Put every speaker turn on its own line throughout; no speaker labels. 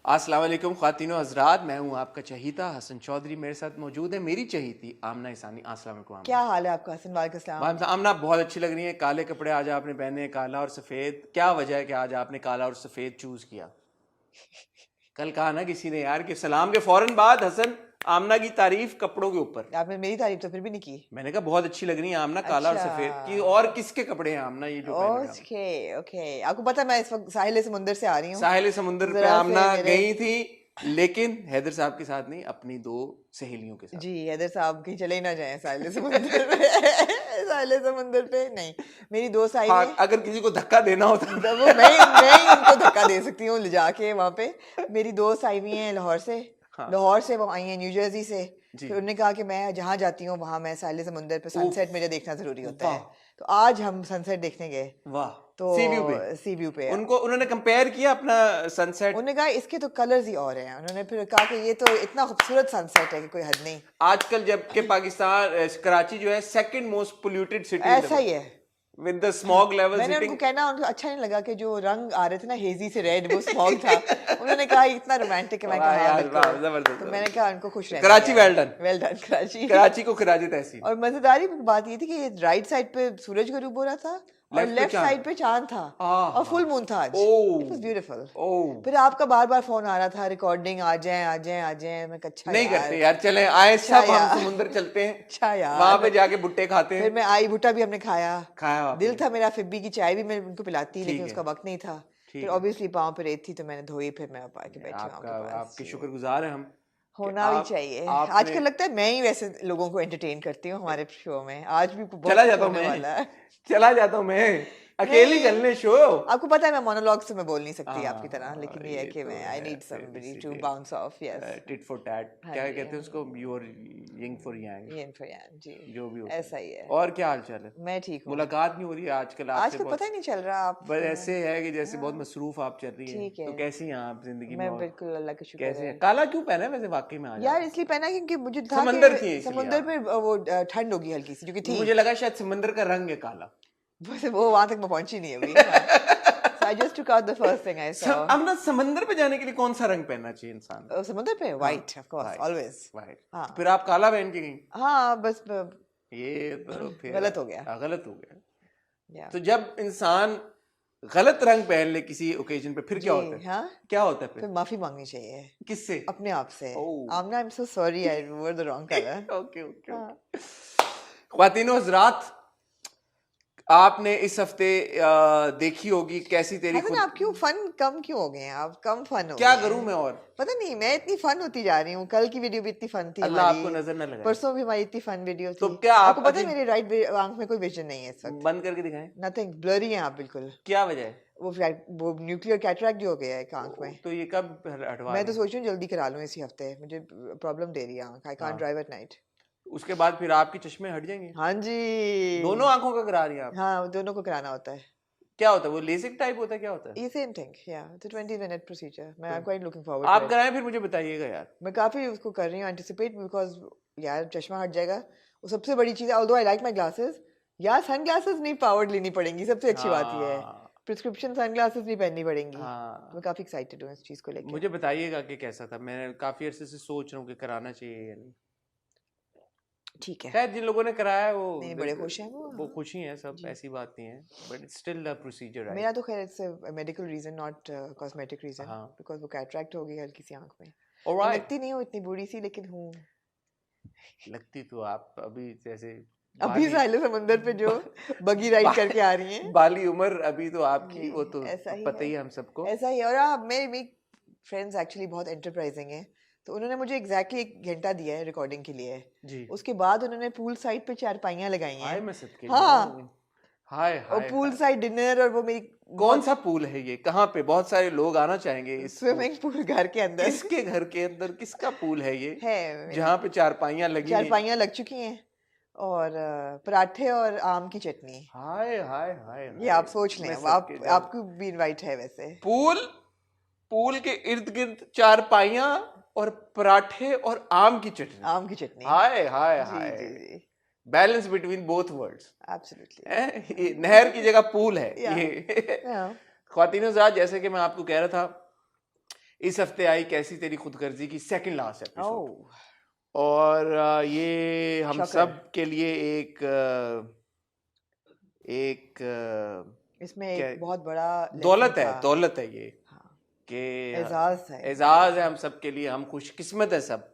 अस्सलाम वालेकुम ख्वातीनो हजरात, मैं हूँ आपका चहीता हसन चौधरी। मेरे साथ मौजूद है मेरी चहीती आमना इसानी। अस्सलाम वालेकुम
क्या हाल है आपका हसन? वालेकुम सलाम।
आमना, बहुत अच्छी लग रही है। काले कपड़े आज आपने पहने हैं, काला और सफ़ेद। क्या वजह है कि आज आपने काला और सफ़ेद चूज़ किया? कल कहा ना किसी ने यार कि सलाम के फौरन बाद हसन आमना की तारीफ कपड़ों के ऊपर।
आपने मेरी तारीफ तो फिर भी नहीं की।
मैंने कहा बहुत अच्छी लग रही है आमना, काला और
अच्छा,
सफ़ेद की। और किसके कपड़े हैं आमना ये जो पहन रहे हैं?
Okay okay. आपको पता है मैं इस वक्त साहिल समुंदर से आ रही हूँ।
साहिल समुंदर पे
जरा
आमना
से मेरे
गई थी, लेकिन हैदर साहब के साथ नहीं, अपनी दो सहेलियों के साथ।
जी हैदर साहब कहीं चले ही ना जाए साहिल समुंदर पे। साहिल समुंदर पे नहीं, मेरी दोस्त आई हुई
हाँ,
है।
अगर किसी को धक्का देना होता
वो मैं ही उनको धक्का दे सकती हूँ ले जाके वहाँ पे। मेरी दोस्त आई हुई है लाहौर से।
हाँ
लाहौर से वो आई हैं न्यू जर्सी से।
जी।
फिर उन्होंने कहा कि मैं जहाँ जाती हूँ वहाँ मैं साहिल समुंदर पे
उफ,
सनसेट मुझे देखना जरूरी होता
वाह
है। तो आज हम सनसेट देखने गए।
वाह।
तो
सी व्यू पे
सी व्यू पे
उन्होंने कंपेयर किया अपना सनसेट।
उन्होंने कहा इसके तो कलर्स ही और हैं। उन्होंने फिर कहा कि ये तो इतना खूबसूरत सनसेट है कि कोई हद नहीं।
आजकल जबकि पाकिस्तान कराची जो है second most polluted city in the
ऐसा ही है।
विद द स्मॉग लेवल्स
मैंने उनको
हिटिंग।
कहना उनको अच्छा नहीं लगा कि जो रंग आ रहे थे ना हेजी से रेड वो स्मॉग था। उन्होंने कहा इतना रोमांटिक है। मैं
वाह
कहा हाँ
यार, वाह,
बिल्कुल।
जबरदस्त
तो मैंने कहा उनको खुश रहने
कराची
दिया।
Well done.
Well done Karachi.
Karachi को खिराजी तहसीन।
और मजेदारी बात ये थी कि राइट साइड पे सूरज गरूब हो रहा था और
लेफ्ट पे
लेफ्ट
चांद।
साइड पे चांद था
आहा।
और फुल मून था आज।
Oh
it was beautiful.
Oh.
फिर आपका बार बार फोन आ रहा था रिकॉर्डिंग आ जाए आ जाए आ जाए। मैं कहा अच्छा
नहीं
यार।
करते यार, चले आए
अच्छा
सब, हम
यार।
समुंदर चलते हैं,
अच्छा यार।
वहां पे जाके भुट्टे खाते
फिर
हैं।
मैं आई भुट्टा भी हमने खाया।
खाया आपने?
दिल था मेरा फिब्बी की चाय भी मैं उनको पिलाती
ठीक
लेकिन
है,
उसका वक्त नहीं था। फिर
ठीक है।
ऑब्वियसली पाँव पे रेत थी तो मैंने धोई। फिर मैं अब आके बैठी हूँ
आपका,
आपके पास
आपके
जी।
शुक्रगुजार हैं हम कि
होना भी
आप
चाहिए।
आपने।
आजकल लगता है मैं ही वैसे लोगों को एंटरटेन करती हूँ हमारे शो में। आज भी बहुत
चला
कुछ
जाता हूँ
होने
मैं,
वाला है।
चला जाता हूँ मैं, अकेली
नहीं,
करने शो।
आपको पता है मैं मोनोलॉग से मैं बोल नहीं सकती आपकी तरह।
हाँ,
लेकिन ये है
ये
कि
तो
मैं आई
है
नीड
फिर
समबडी टू
इसीलिए
bounce off. Yes.
Tit for tat,
हाँ
क्या
जी
कहते हैं उसको, यूर यंग फॉर यांग,
ये फरयान जी।
जो भी होता
ऐसा ही
है।
है।
और क्या हाल चाल है?
मैं ठीक हूँ।
मुलाकात नहीं हो रही है आजकल आपसे
आजकल
बहुत।
पता ही नहीं चल रहा आप।
बस ऐसे है कि जैसे बहुत
हाँ
मसरूफ आप चल रही हैं,
ठीक है।
तो कैसी हैं आप जिंदगी में?
मैं
और
बिल्कुल अल्लाह का शुक्र
कैसे
है।
हैं? काला क्यों पहना है वैसे वाकई में आज
यार
आपने?
इसलिए पहना क्योंकि मुझे था कि
समंदर थी इसलिए
समुंदर
आप?
पे वो ठंड होगी हल्की सी जो कि थी।
मुझे लगा शायद समंदर का रंग है काला।
बस वो वहां तक मैं पहुंची नहीं अभी। हाँ। So I just took out the first thing I saw.
अब ना समंदर पे जाने के लिए कौन सा रंग पहनना चाहिए इंसान?
समुंदर पे
हाँ,
white of course
white,
always.
White.
हाँ
तो फिर आप काला पहन के गई?
हाँ बस
ये तो फिर
गलत हो गया।
गलत हो गया।
या
तो जब इंसान गलत रंग पहन ले किसी ओकेजन पे, फिर क्या
जी
होता है?
हाँ।
क्या होता है
फिर
फिर?
माफी मांगनी चाहिए
किससे?
अपने आप से।
ओह
आमना I am so sorry I वोर the wrong colour.
Okay okay
हाँ।
ओके। ख्वातीनो हजरात, आपने इस हफ्ते देखी होगी कैसी तेरी
हसन
खुद।
आप क्यों फन कम क्यों हो गए हैं? आप कम फन हो
क्या
गए
करूं
हैं।
मैं और?
पता नहीं मैं इतनी फन होती जा रही हूँ। कल की वीडियो भी इतनी फन थी
अल्लाह
हमारी।
आपको नजर न लगाए।
परसों भी हमारी इतनी फन वीडियो
तो
थी।
क्या आप
आपको पता है
अजीब
मेरे राइट आंख में कोई विजन नहीं है इस वक्त।
बंद करके दिखाएं?
नथिंग ब्लरी है आप बिल्कुल।
क्या वजह है?
वो न्यूक्लियर कैटरैक्ट जो हो गया है एक आंख में।
तो ये कब हटवा
मैं
रही
तो
हैं?
सोच रही हूँ जल्दी करा लूँ इसी हफ्ते। मुझे प्रॉब्लम दे रही है आंख। आई कांट
हाँ,
ड्राइव एट नाइट।
उसके बाद फिर आपके चश्मे हट जाएंगे?
हाँ जी।
दोनों आंखों का करा रही हैं आप?
हाँ दोनों को कराना होता है।
क्या होता है वो, लेसिक टाइप होता है, क्या होता है?
ये सेम थिंग या इट्स 20 मिनट प्रोसीजर। मैं आई एम
तो
क्वाइट लुकिंग फॉरवर्ड
आप
टू इट।
कराएं फिर मुझे बताइएगा यार।
मैं काफी उसको कर रही हूँ एंटिसिपेट बिकॉज यार चश्मा हट जाएगा। वो सबसे बड़ी चीज़ है। Although I like my glasses. यार सन ग्लासेस नहीं पावर्ड लेनी पड़ेंगी। सबसे अच्छी बात ये है।
हाँ
प्रिस्क्रिप्शन सन ग्लासेस नहीं पहननी पड़ेंगी। तो मैं
हाँ,
काफी एक्साइटेड हूँ इस चीज़ को लेके।
मुझे बताइएगा कि कैसा था। मैं काफी अरसे से सोच रहा हूँ कि कराना चाहिए या नहीं।
ठीक है।
खैर जिन लोगों ने कराया है
नहीं बड़े खुश हैं वो।
वो
हाँ
खुश ही हैं सब,
जी।
ऐसी बात नहीं है, but it's still the procedure
मेरा
राइट।
तो खैर it's medical reason not cosmetic reason
हाँ,
बिकॉज वो कैटरैक्ट हो गई हल्की सी आंख में। मैं
ऑलराइट।
लगती नहीं हूँ इतनी बुरी सी लेकिन हूँ।
लगती तो आप अभी जैसे
अभी
बाली
साहिल समुंदर पे जो बगी राइड करके आ रही हैं।
बाली उम्र अभी तो आपकी,
जी
वो तो
ऐसा ही
पता
है।
ही है हम सबको।
ऐसा ही है। और मेरी फ्रेंड्स एक्चुअली बहुत एंटरप्राइजिंग हैं। तो उन्होंने मुझे एग्जैक्टली 1 घंटा दिया है रिकॉर्डिंग के लिए।
जी।
उसके बाद उन्होंने पूल साइड पे चारपाइयाँ लगाई
हाय
हैं।
मैं सदके
हाँ
जाऊं। हाय
और
हाय
पूल
हाय।
साइड डिनर और वो मेरी
कौन
बहुत
सा पूल है ये, कहाँ पे? बहुत सारे लोग आना चाहेंगे इस पूल।
स्विमिंग पूल घर के अंदर
किसके घर के अंदर किसका पूल है ये,
है। मेरी
जहाँ पे चारपाइयाँ लगी हैं?
चारपाइयाँ लग चुकी हैं और पराठे और आम की चटनी।
हाय हाय हाय
ये
हाय।
आप सोच लें।
मैं
अब
सदके जाऊं।
आपको भी इनवाइट है वैसे।
पूल, पूल के इर्द गिर्द चारपाइयाँ और पराठे और आम की चटनी।
आम की चटनी।
हाय हाय
जी
हाय।
जी जी
balance between both worlds.
Absolutely.
ये नहर की जगह पूल है
या
ये।
या
ख्वातीनो ज़ात, जैसे कि मैं आपको कह रहा था इस हफ्ते आई कैसी तेरी खुदगर्जी की सेकंड लास्ट एपिसोड,
ओह
और ये हम
शॉकर।
सब के लिए एक
इसमें
क्या
एक बहुत बड़ा
दौलत
लेसन
है,
था।
दौलत है ये
हाँ,
कि
एजाज है।
एजाज है हम सब के लिए। हम खुशकिस्मत है सब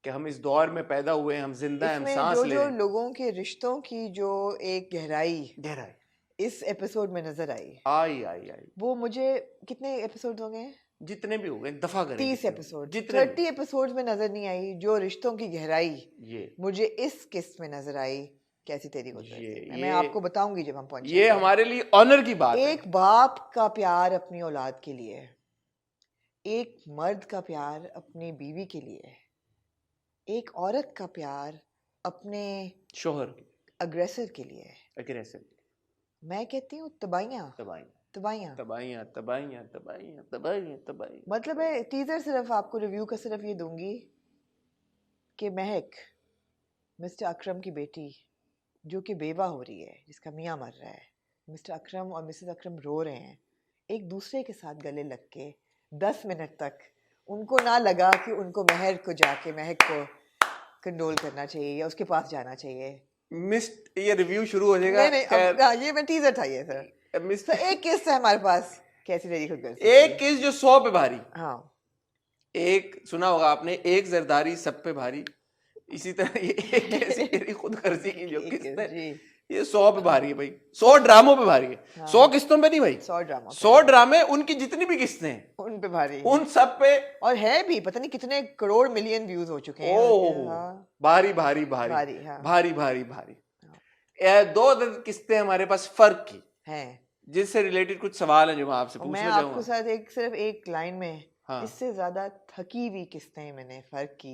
कि हम इस दौर में पैदा हुए हैं, हम जिंदा हैं, हम
इसमें
सांस
जो
ले
जो
रहे हैं।
लोगों के रिश्तों की जो एक गहराई
गहराई
इस एपिसोड में नजर आई,
आई आई आई
वो मुझे कितने एपिसोड हो गए?
जितने भी हो गए दफा करें
30
जितने भी,
एपिसोड,
जितने
30 एपिसोड में नजर नहीं आई जो रिश्तों की गहराई
ये
मुझे इस किस्त में नजर आई। कैसी तेरी खुदगर्जी में, मैं
ये
आपको बताऊंगी जब हम
ये
पहुंचेंगे।
हमारे लिए ऑनर की बात है।
एक बाप का प्यार अपनी औलाद के लिए, एक मर्द का प्यार अपनी बीवी के लिए, एक औरत का प्यार अपने
शोहर
अग्रेसर के लिए।
अग्रेसिव
मैं कहती हूँ तबाइयाँ
तबाही
तबाइयाँ।
तबाहियां तबाहियां तबाहियां तबाहियां तबाही।
मतलब है टीजर सिर्फ आपको रिव्यू का सिर्फ ये दूंगी कि महक मिस्टर अकरम की बेटी जो कि बेवा हो रही है, जिसका मियाँ मर रहा है, मिस्टर अकरम और मिसेस अकरम रो रहे हैं एक दूसरे के साथ गले लग के। 10 मिनट तक उनको ना लगा कि उनको महक को कंडोल करना चाहिए या उसके पास जाना चाहिए।
मिस्ट ये रिव्यू शुरू हो जाएगा।
नहीं नहीं, अब ये मैं टीजर था ये सर।
मिस्ट
तो एक किस्त है हमारे पास, कैसी तेरी खुदगर्जी।
एक किस जो 100 पे भारी।
हाँ,
एक सुना होगा आपने, एक जरदारी सब पे भारी। इसी तरह ये एक कैसी तेरी खुदगर्जी की जो
एक
किस्त है,
जी।
ये 100 पे भारी है भाई। 100 ड्रामों पे भारी है,
हाँ।
100 किस्तों पे नहीं भाई,
100 ड्रामा
100 ड्रामे उनकी जितनी भी किस्तें हैं
उन पे भारी,
उन सब पे।
और है भी पता नहीं कितने करोड़ मिलियन व्यूज हो चुके हैं।
ओह
हाँ,
भारी भारी भारी
भारी, हाँ।
भारी भारी भारी।
हाँ।
दो किस्तें हमारे पास फर्क की,
हैं।
जिससे रिलेटेड कुछ सवाल है जो मैं आपसे
और मैं
पूछना
आपको
चाहूंगा।
साथ सिर्फ एक लाइन में,
हाँ।
इससे ज्यादा थकी हुई किस्तें मैंने फर्क की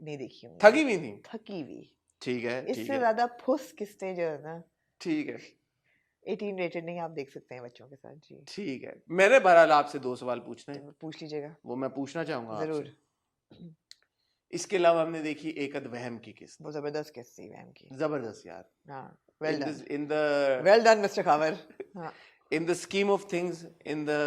नहीं देखी होंगी।
थकी हुई थी,
थकी हुई,
ठीक है ठीक
इससे
है
ज्यादा फुस किस्तें जो है ना,
ठीक है
18 रेटेड नहीं, आप देख सकते हैं बच्चों के साथ। जी
ठीक है। मैंने बहरहाल आपसे 2 सवाल पूछने हैं,
पूछ लीजिएगा।
वो मैं पूछना चाहूंगा
जरूर।
आपसे। इसके अलावा हमने देखी एक अद वहम की किस्त,
वो जबरदस्त किस्त थी वहम की।
जबरदस्त यार।
हाँ, well done,
in the
well done mister Khawar. हाँ,
in the scheme of things, in the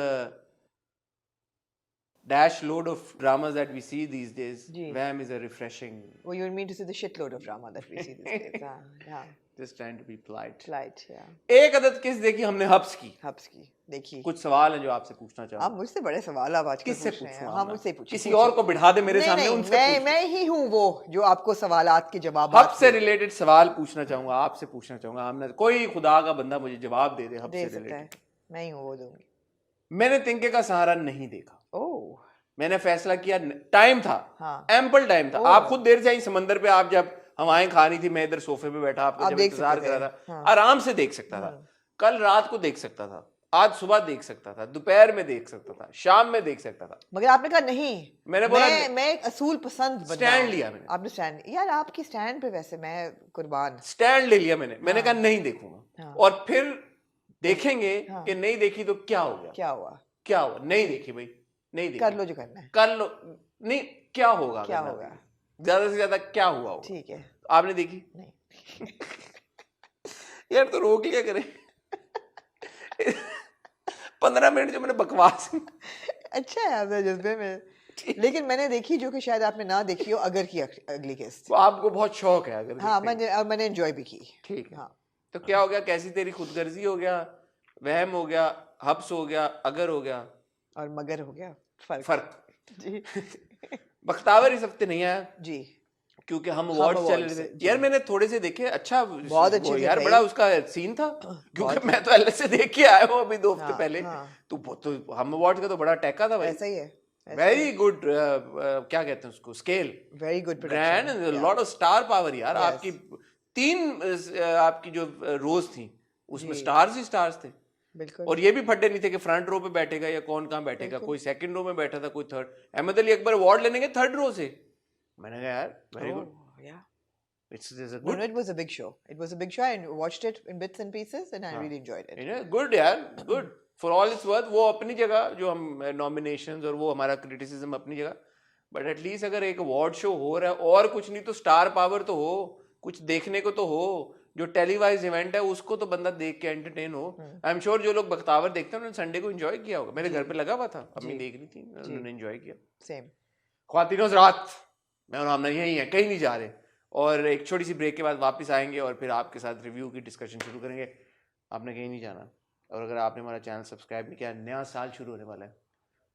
dash load of dramas that we see these days,
ji.
Wham is a refreshing.
well you mean to say the shitload of drama that we see these days. हाँ, हाँ,
Just trying to be polite.
light, yeah.
एक अदद किस देखी हमने hubs की।
Hubs की देखी।
कुछ सवाल हैं जो आपसे पूछना
आप
चाहूंगा।
मुझसे बड़े सवाल आप आजकल
किससे
पूछ रहे हैं।
पूछूं?
हाँ, मुझसे पूछिए।
किसी और को बिठा दे मेरे
नहीं,
सामने,
नहीं,
उनसे
मैं ही हूँ वो जो आपको सवालात के जवाब
हब से रिलेटेड सवाल पूछना चाहूंगा, आपसे पूछना चाहूंगा। हमने कोई खुदा का बंदा मुझे जवाब दे दे हब
दे
से
सकता है।
रिलेटेड।
मैं ही हूँ वो दूंगी।
मैंने तिनके का सहारा नहीं देखा।
ओह,
मैंने फैसला किया, टाइम था,
हाँ।
एम्पल टाइम था।
ओह।
आप खुद देर से आई समंदर पे, आप जब हवाएं खा रही थी, मैं इधर सोफे पे बैठा आपका
आप
जब
देख
इंतजार
सकते
कर रहा
थे।
था,
हाँ।
आराम से देख सकता था। कल रात को देख सकता था, आज सुबह देख सकता था, दोपहर में देख सकता था, शाम में देख सकता था।
मगर आपने कहा नहीं।
मैंने बोला
मैं एक असूल पसंद बंदा
स्टैंड
हूँ।
लिया मैंने।
आपने स्टैंड, यार आपकी स्टैंड पे वैसे मैं कुर्बान।
स्टैंड ले लिया मैंने कहा नहीं देखूंगा।
हाँ।
और फिर देखेंगे
हाँ।
कि नहीं देखी तो क्या हो गया,
क्या हुआ?
क्या हुआ, नहीं देखी भाई, नहीं देखी,
कर लो जो करना है।
कर लो, नहीं क्या होगा,
क्या
करना
होगा?
देखी। ज्यादा से ज्यादा क्या हुआ होगा।
ठीक है।
आपने देखी?
नहीं।
यार तो रोक लिया करे। 15 मिनट जो मैंने बकवास।
अच्छा है आपने जज्बे में। लेकिन मैंने देखी जो कि शायद आपने ना देखी हो, अगर की अगली किस्त।
तो आपको बहुत शौक है अगर
हाँ,
देखने का।
मैंने एंजॉय भी की।
ठीक है।
हाँ।
तो क्या हो गया, कैसी तेरी खुदगर्जी हो गया, वहम हो गया, हब्स हो गया, अगर हो गया,
और मगर हो गया
फर्क।
जी।
बख्तावर इस हफ्ते नहीं आया
जी,
क्योंकि हम अवार्ड्स चल
awards
रहे
से,
थे यार। मैंने थोड़े से देखे, अच्छा
बहुत अच्छे
वो
थे
यार
भाई।
बड़ा उसका सीन था, क्योंकि मैं तो एलएस से देख के आया हूँ अभी 2 हफ्ते
हाँ,
पहले।
हाँ।
तो हम अवार्ड्स का तो बड़ा टैका था भाई।
ऐसा ही है।
वेरी गुड, क्या कहते हैं उसको, scale,
very good
grand,
production.
Lot of star power यार।
Yes.
आपकी 3 आपकी जो रोज थी उसमें
जी।
स्टार्स ही स्टार्स थे।
बिल्कुल।
और ये भी फड्डे नहीं थे कि फ्रंट रो पे बैठेगा या कौन कहाँ बैठेगा, कोई सेकंड रो में बैठा था, कोई थर्ड। अहमद अली अकबर अवार्ड लेने गए 3rd रो से। मैंने कहा यार very good, it's good,
No, it was a big show. It was a big show. I watched it in bits and pieces, and I really enjoyed it.
Good यार, good for all it's worth. वो अपनी जगह जो हम nominations और वो हमारा criticism अपनी जगह, बट एटलीस्ट अगर एक अवार्ड शो हो रहा है और कुछ नहीं तो स्टार पावर तो हो, कुछ देखने को तो हो। जो टेलीवाइज इवेंट है उसको तो बंदा देख के एंटरटेन हो। आई एम श्योर जो लोग बख्तावर देखते हैं उन्होंने संडे को एंजॉय किया होगा। मेरे घर पे लगा हुआ था, अम्मी देख रही थी, उन्होंने एंजॉय किया।
सेम।
ख्वातीनो हज़रात, मैं और आमना यही है, कहीं नहीं जा रहे, और एक छोटी सी ब्रेक के बाद वापस आएंगे और फिर आपके साथ रिव्यू की डिस्कशन शुरू करेंगे। आपने कहीं नहीं जाना, और अगर आपने हमारा चैनल सब्सक्राइब नहीं किया, नया साल शुरू होने वाला है,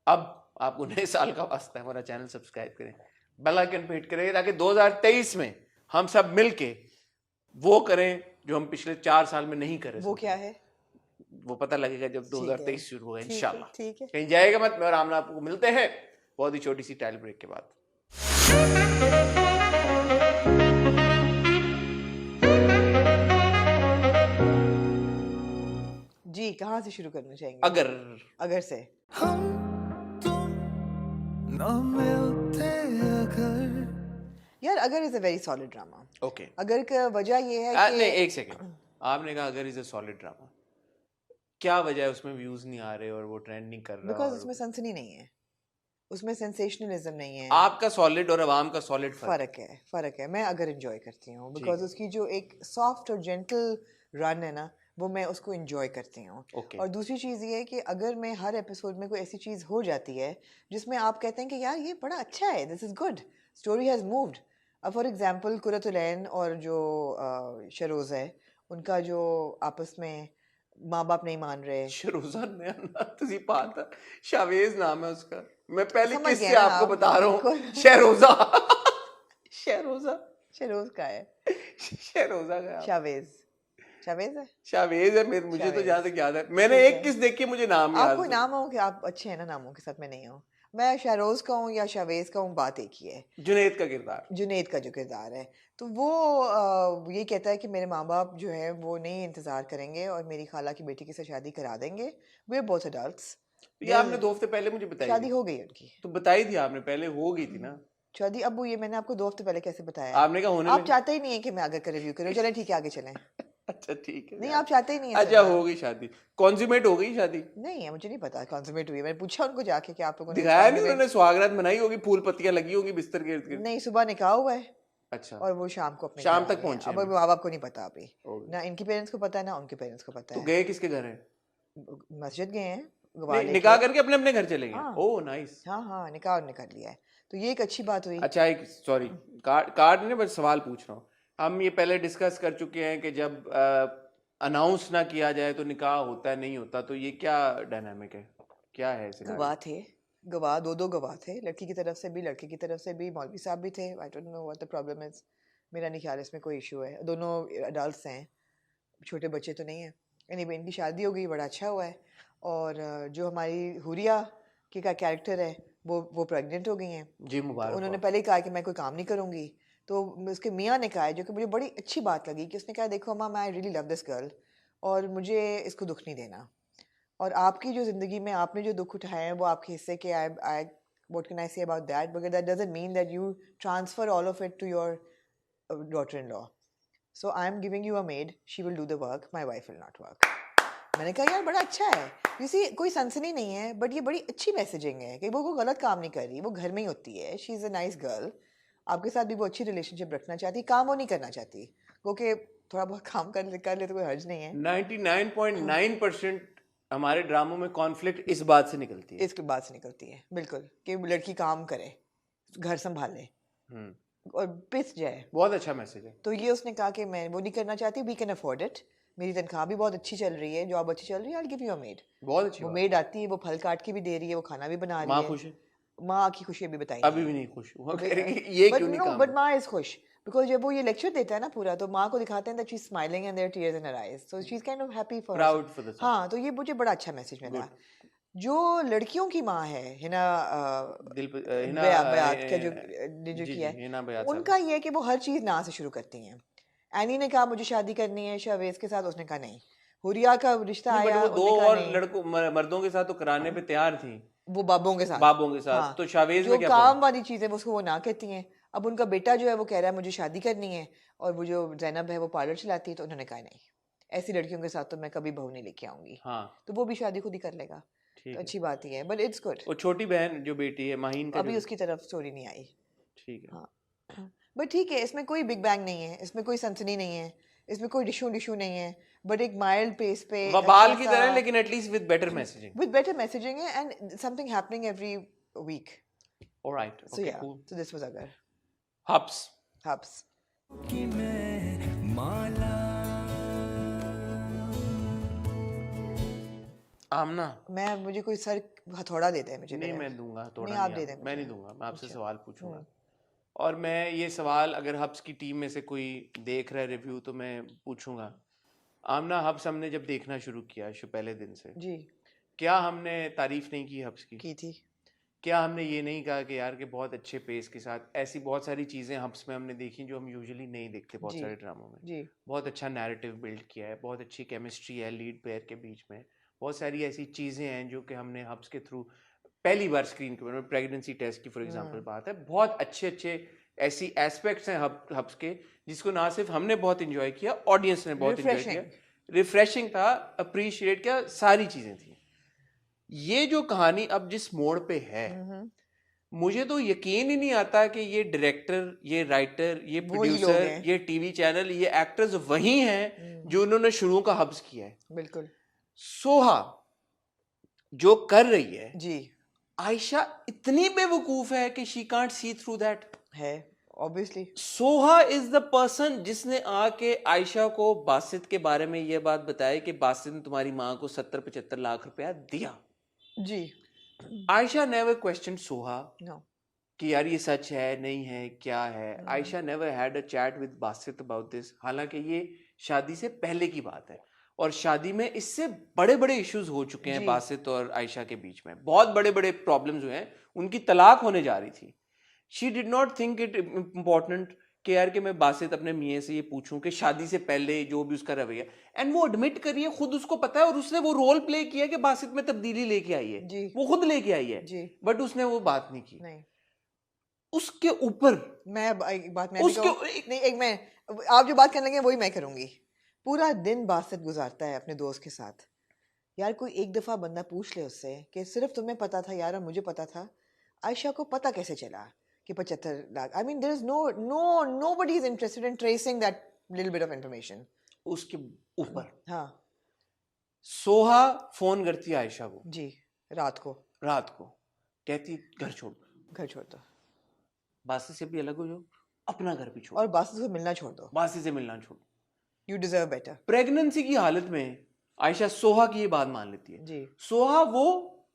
अब आपको नए साल का वास्ता है, हमारा चैनल सब्सक्राइब करें, बेल आइकन पे हिट करें, ताकि 2023 में हम सब मिलके वो करें जो हम पिछले 4 साल में नहीं करे।
वो क्या है
वो पता लगेगा जब 2023 शुरू होगा इंशाल्लाह।
ठीक है,
कहीं जाएगा मत। मैं और आमना आपको मिलते हैं बहुत ही छोटी सी टाइल ब्रेक के बाद।
जी कहाँ से शुरू करना चाहेंगे?
अगर
से
हम तुम न मिलते अगर।
यार अगर is a very solid drama.
Okay,
अगर का वजह ये है कि
नहीं एक सेकंड, आपने कहा अगर इज अ सॉलिड ड्रामा, क्या वजह है उसमें व्यूज नहीं आ रहे और वो ट्रेंड नहीं कर रहा?
बिकॉज उसमें सनसनी नहीं है, उसमें सेंसेशनलिज्म नहीं है।
आपका सॉलिड और अवाम का सॉलिड
फर्क है। मैं अगर एंजॉय करती हूँ बिकॉज उसकी जो एक सॉफ्ट और जेंटल रन है ना, वो मैं उसको एंजॉय करती हूँ।
Okay.
और दूसरी चीज़ ये है कि अगर मैं हर एपिसोड में कोई ऐसी चीज़ हो जाती है जिसमें आप कहते हैं कि यार ये बड़ा अच्छा है, this is good, story has moved. अब फॉर एग्जांपल कुरतुलैन और जो शरोज़ है, उनका जो आपस में माँ बाप नहीं मान रहे।
शरोज़ा ने तुझी बात है, शावेज नाम है उसका, मैं पहले
समझ
किससे
गए ना
आपको
आप।
बता रहा हूँ। शहरोज़ा शहरोज़ा
शरोज़ का है,
शहरोज़ा का
शावेज है।
शावेज है। मुझे तो
शावेज।
जहाँ तक याद है, मैंने
ठीक
एक
है।
किस देखी है, मुझे नाम याद
आपको
नहीं।
नाम हो कि आप अच्छे हैं ना नामों के साथ, मैं नहीं हूँ। मैं शहरोज का हूँ या शावेज का हूँ, बात एक ही है।
जुनैद का किरदार,
जुनैद का जो किरदार है, तो वो ये कहता है कि मेरे माँ बाप जो है वो नहीं इंतज़ार करेंगे और मेरी खाला की बेटी के साथ शादी करा देंगे। Way both adults.
ये आपने 2 हफ्ते पहले मुझे बताई
शादी
थी।
हो गई उनकी।
तो बताई थी आपने, पहले हो गई थी ना
शादी। अब वो ये मैंने आपको 2 हफ्ते पहले कैसे बताया?
आपने कहा होने
आप
लगी।
चाहते ही नहीं है कि मैं आगे का रिव्यू करूँ। चलें ठीक है, आगे चलें।
अच्छा ठीक है,
नहीं आप चाहते ही नहीं है
अच्छा
सुनना।
हो गई शादी, कॉन्ज्यूमेट हो गई शादी।
नहीं है, मुझे नहीं पता कॉन्सुमेट हुई है। मैंने पूछा उनको जाके कि आप लोगों ने
दिखाया नहीं
शादी में-
उन्होंने, सुहागरात मनाई होगी, फूल पत्तियां लगी होगी बिस्तर के इर्द गिर्द।
नहीं, सुबह निकाह हुआ है
अच्छा,
और वो शाम को अपने
शाम
घर आ
तक
गए।
पहुंचे
अब
हैं।
माँ बाप को नहीं पता अभी,
हो गई।
ना इनके पेरेंट्स को पता है ना उनके पेरेंट्स को पता
तो
है।
गए किसके घर है?
मस्जिद गए हैं गवाह
नहीं,
लेके।
निकाह करके अपने अपने घर चले गए।
हाँ।
Oh nice.
हाँ निकाह और निकाल लिया है, तो ये एक अच्छी बात हुई।
अच्छा एक सॉरी, कार्ड नहीं, बस सवाल पूछ रहा हूँ। हम ये पहले डिस्कस कर चुके हैं कि जब अनाउंस ना किया जाए तो निकाह होता है नहीं होता, तो ये क्या डायनामिक है, क्या है सिनेरियो?
गवाह थे, गवाह दो गवाह थे, लड़की की तरफ से भी लड़के की तरफ से भी। मौलवी साहब भी थे। I don't know what the problem is. मेरा नहीं ख्याल इसमें कोई इशू है, दोनों अडल्ट्स हैं, छोटे बच्चे तो नहीं है। एनीवे इनकी शादी हो गई, बड़ा अच्छा हुआ है। और जो हमारी हुरिया की का कैरेक्टर है वो प्रेग्नेंट हो गई हैं।
जी
तो
मुबारक
उन्होंने
हो।
पहले ही कहा कि मैं कोई काम नहीं करूँगी। तो उसके मियाँ ने कहा है, जो कि मुझे बड़ी अच्छी बात लगी, कि उसने कहा देखो माँ, I really love this girl और मुझे इसको दुख नहीं देना, और आपकी जो ज़िंदगी में आपने जो दुख उठाए हैं वो आपके हिस्से के। I what can I say about that, but that doesn't mean that you transfer all of it to your daughter in law. So I am giving you a maid, she will do the work, my wife will not work. मैंने कहा यार बड़ा अच्छा है। You see, कोई सनसनी नहीं है, बट ये बड़ी अच्छी मैसेजिंग है कि वो कोई गलत काम नहीं कर रही, वो घर में ही होती है। She is a nice girl, आपके साथ भी वो अच्छी रिलेशनशिप रखना चाहती, काम वो नहीं करना चाहती। क्योंकि थोड़ा बहुत काम कर ले तो कोई हर्ज नहीं है।
99.9% हमारे ड्रामों में कॉन्फ्लिक्ट इस बात से निकलती है।
इसके बाद से निकलती है बिल्कुल, कि लड़की काम करे, घर संभाले और पिस जाए।
बहुत अच्छा मैसेज है।
तो ये उसने कहा कि मैं वो नहीं करना चाहती, वी कैन अफोर्ड इट, मेरी तनख्वाह भी बहुत अच्छी चल रही है, जॉब अच्छी चल रही है, I will give you a made.
बहुत अच्छी
वो
बात।
मेड आती है, वो फल काट के भी दे रही है, वो खाना भी बना रही
माँ
है।
खुश है?
माँ की खुशी अभी बताई
अभी भी नहीं खुश, वो कह रही है, ये क्यों नहीं काम?
बट माँ इज खुश बिकॉज जब वो ये लेक्चर देता है ना पूरा, तो माँ को दिखाते हैं that she is smiling and there tears in her eyes, so she is kind of happy for
proud for the son.
हाँ, तो ये मुझे बड़ा अच्छा मैसेज मिला। जो लड़कियों की माँ है हिना बयात का जो किया है, उनका ये है कि वो हर चीज़ ना से शुरू करती हैं। एनी ने कहा मुझे शादी करनी है शावेज के साथ, उसने कहा नहीं। हुरिया का रिश्ता आया,
वो दो और लड़कों मर्दों के साथ तो कराने पे तैयार थी,
वो बाबों के साथ।
बाबों के साथ।
हाँ,
तो शावेज
जो
में क्या
काम वाली चीज़ें उसको वो ना कहती हैं। अब उनका बेटा जो है वो कह रहा है मुझे शादी करनी है, और वो जो जैनब है वो पार्लर चलाती है, तो उन्होंने कहा नहीं, ऐसी लड़कियों के साथ तो मैं कभी बहू नहीं लेके आऊंगी।
हाँ,
तो वो भी शादी खुद ही कर लेगा, तो अच्छी बात ही है। But it's good.
वो छोटी बहन जो बेटी है माहीन का,
अभी उसकी तरफ स्टोरी नहीं आई।
ठीक है।
हाँ, बट ठीक है, इसमें कोई बिग बैंग नहीं है, इसमें कोई सनसनी नहीं है, इसमें कोई डिशू नहीं है, बट एक माइल्ड पेस पे
वबाल की तरह, लेकिन at least with better messaging.
with better messaging है and something happening every week.
Alright,
So
okay,
yeah,
cool.
so this was Agar.
Hubs.
Hubs.
कि मैं माला
आमना.
मुझे कोई सर हथौड़ा देते हैं मुझे
नहीं,
मेरा।
मैं दूंगा थोड़ा.
नहीं, आप दे दें
मैं
मुझे।
नहीं दूंगा. मैं आपसे
अच्छा।
सवाल पूछूंगा. और मैं ये सवाल अगर हब्स की टीम में से कोई देख रहा है रिव्यू तो मैं पूछूंगा. आमना, हब्स हमने जब देखना शुरू किया पहले दिन से,
जी
क्या हमने तारीफ नहीं की हब्स की?
की थी।
क्या हमने ये नहीं कहा कि यार के बहुत अच्छे पेस के साथ ऐसी बहुत सारी चीज़ें हब्स में हमने देखी जो हम यूजुअली नहीं देखते बहुत
जी।
सारे ड्रामों में?
जी
बहुत अच्छा नैरेटिव बिल्ड किया है, बहुत अच्छी केमिस्ट्री है लीड पेयर के बीच में, बहुत सारी ऐसी चीज़ें हैं जो कि हमने हब्स के थ्रू पहली बार स्क्रीन के ऊपर, प्रेगनेंसी टेस्ट की फॉर एग्जांपल बात है, बहुत अच्छे अच्छे ऐसी एस्पेक्ट्स हैं हब्स के जिसको ना सिर्फ हमने बहुत इंजॉय किया, ऑडियंस ने बहुत इंजॉय किया. रिफ्रेशिंग था, अप्रिशिएट किया, सारी चीज़ें थी. ये जो कहानी अब जिस मोड़ पे है, मुझे तो यकीन ही नहीं आता कि ये डायरेक्टर, ये राइटर, ये प्रोड्यूसर, ये टीवी चैनल, ये एक्टर्स वही हैं जो उन्होंने शुरू का हब्स किया है.
बिल्कुल.
सोहा जो कर रही है
जी,
आयशा इतनी बेवकूफ है कि she can't see through that
है obviously.
Soha is the person जिसने आके आयशा को बासित के बारे में ये बात बताई कि बासित ने तुम्हारी माँ को 70-75 लाख रुपया दिया.
जी.
Ayesha never question Soha
no.
कि यार ये सच है नहीं है क्या है. Ayesha never had a chat with Basit about this. हालांकि ये शादी से पहले की बात है और शादी में इससे बड़े बड़े इश्यूज हो चुके हैं बासित और आयशा के बीच में. बहुत बड़े बड़े प्रॉब्लम्स हुए हैं. उनकी तलाक होने जा रही थी. She did not think it important कि यार कि मैं बासित अपने मियाँ से ये पूछूं कि शादी से पहले जो भी उसका रवैया, एंड वो एडमिट करिए, खुद उसको पता है और उसने वो रोल प्ले किया कि बासित में तब्दीली लेके आई है
जी.
वो खुद लेके आई है
जी.
बट उसने वो बात नहीं की.
नहीं.
उसके ऊपर
मैं एक बात मैं
उसके
नहीं, एक मैं आप जो बात करने लगे वही मैं करूंगी. पूरा दिन बासित गुजारता है अपने दोस्त के साथ. यार कोई एक दफा बंदा पूछ ले उससे कि सिर्फ तुम्हें पता था यार और मुझे पता था, आयशा को पता कैसे चला कि 75 lakh. I mean there is nobody is interested in tracing that little bit of information.
उसके ऊपर
हाँ
सोहा फोन करती है आयशा को
जी, रात को
कहती घर छोड़
दो,
बासी से भी अलग हो जाओ, अपना घर भी छोड़
और बासी से मिलना छोड़ दो,
बासी से मिलना छोड़.
You deserve better.
प्रेगनेंसी की हालत में आयशा सोहा की ये बात मान लेती है.
जी.
सोहा वो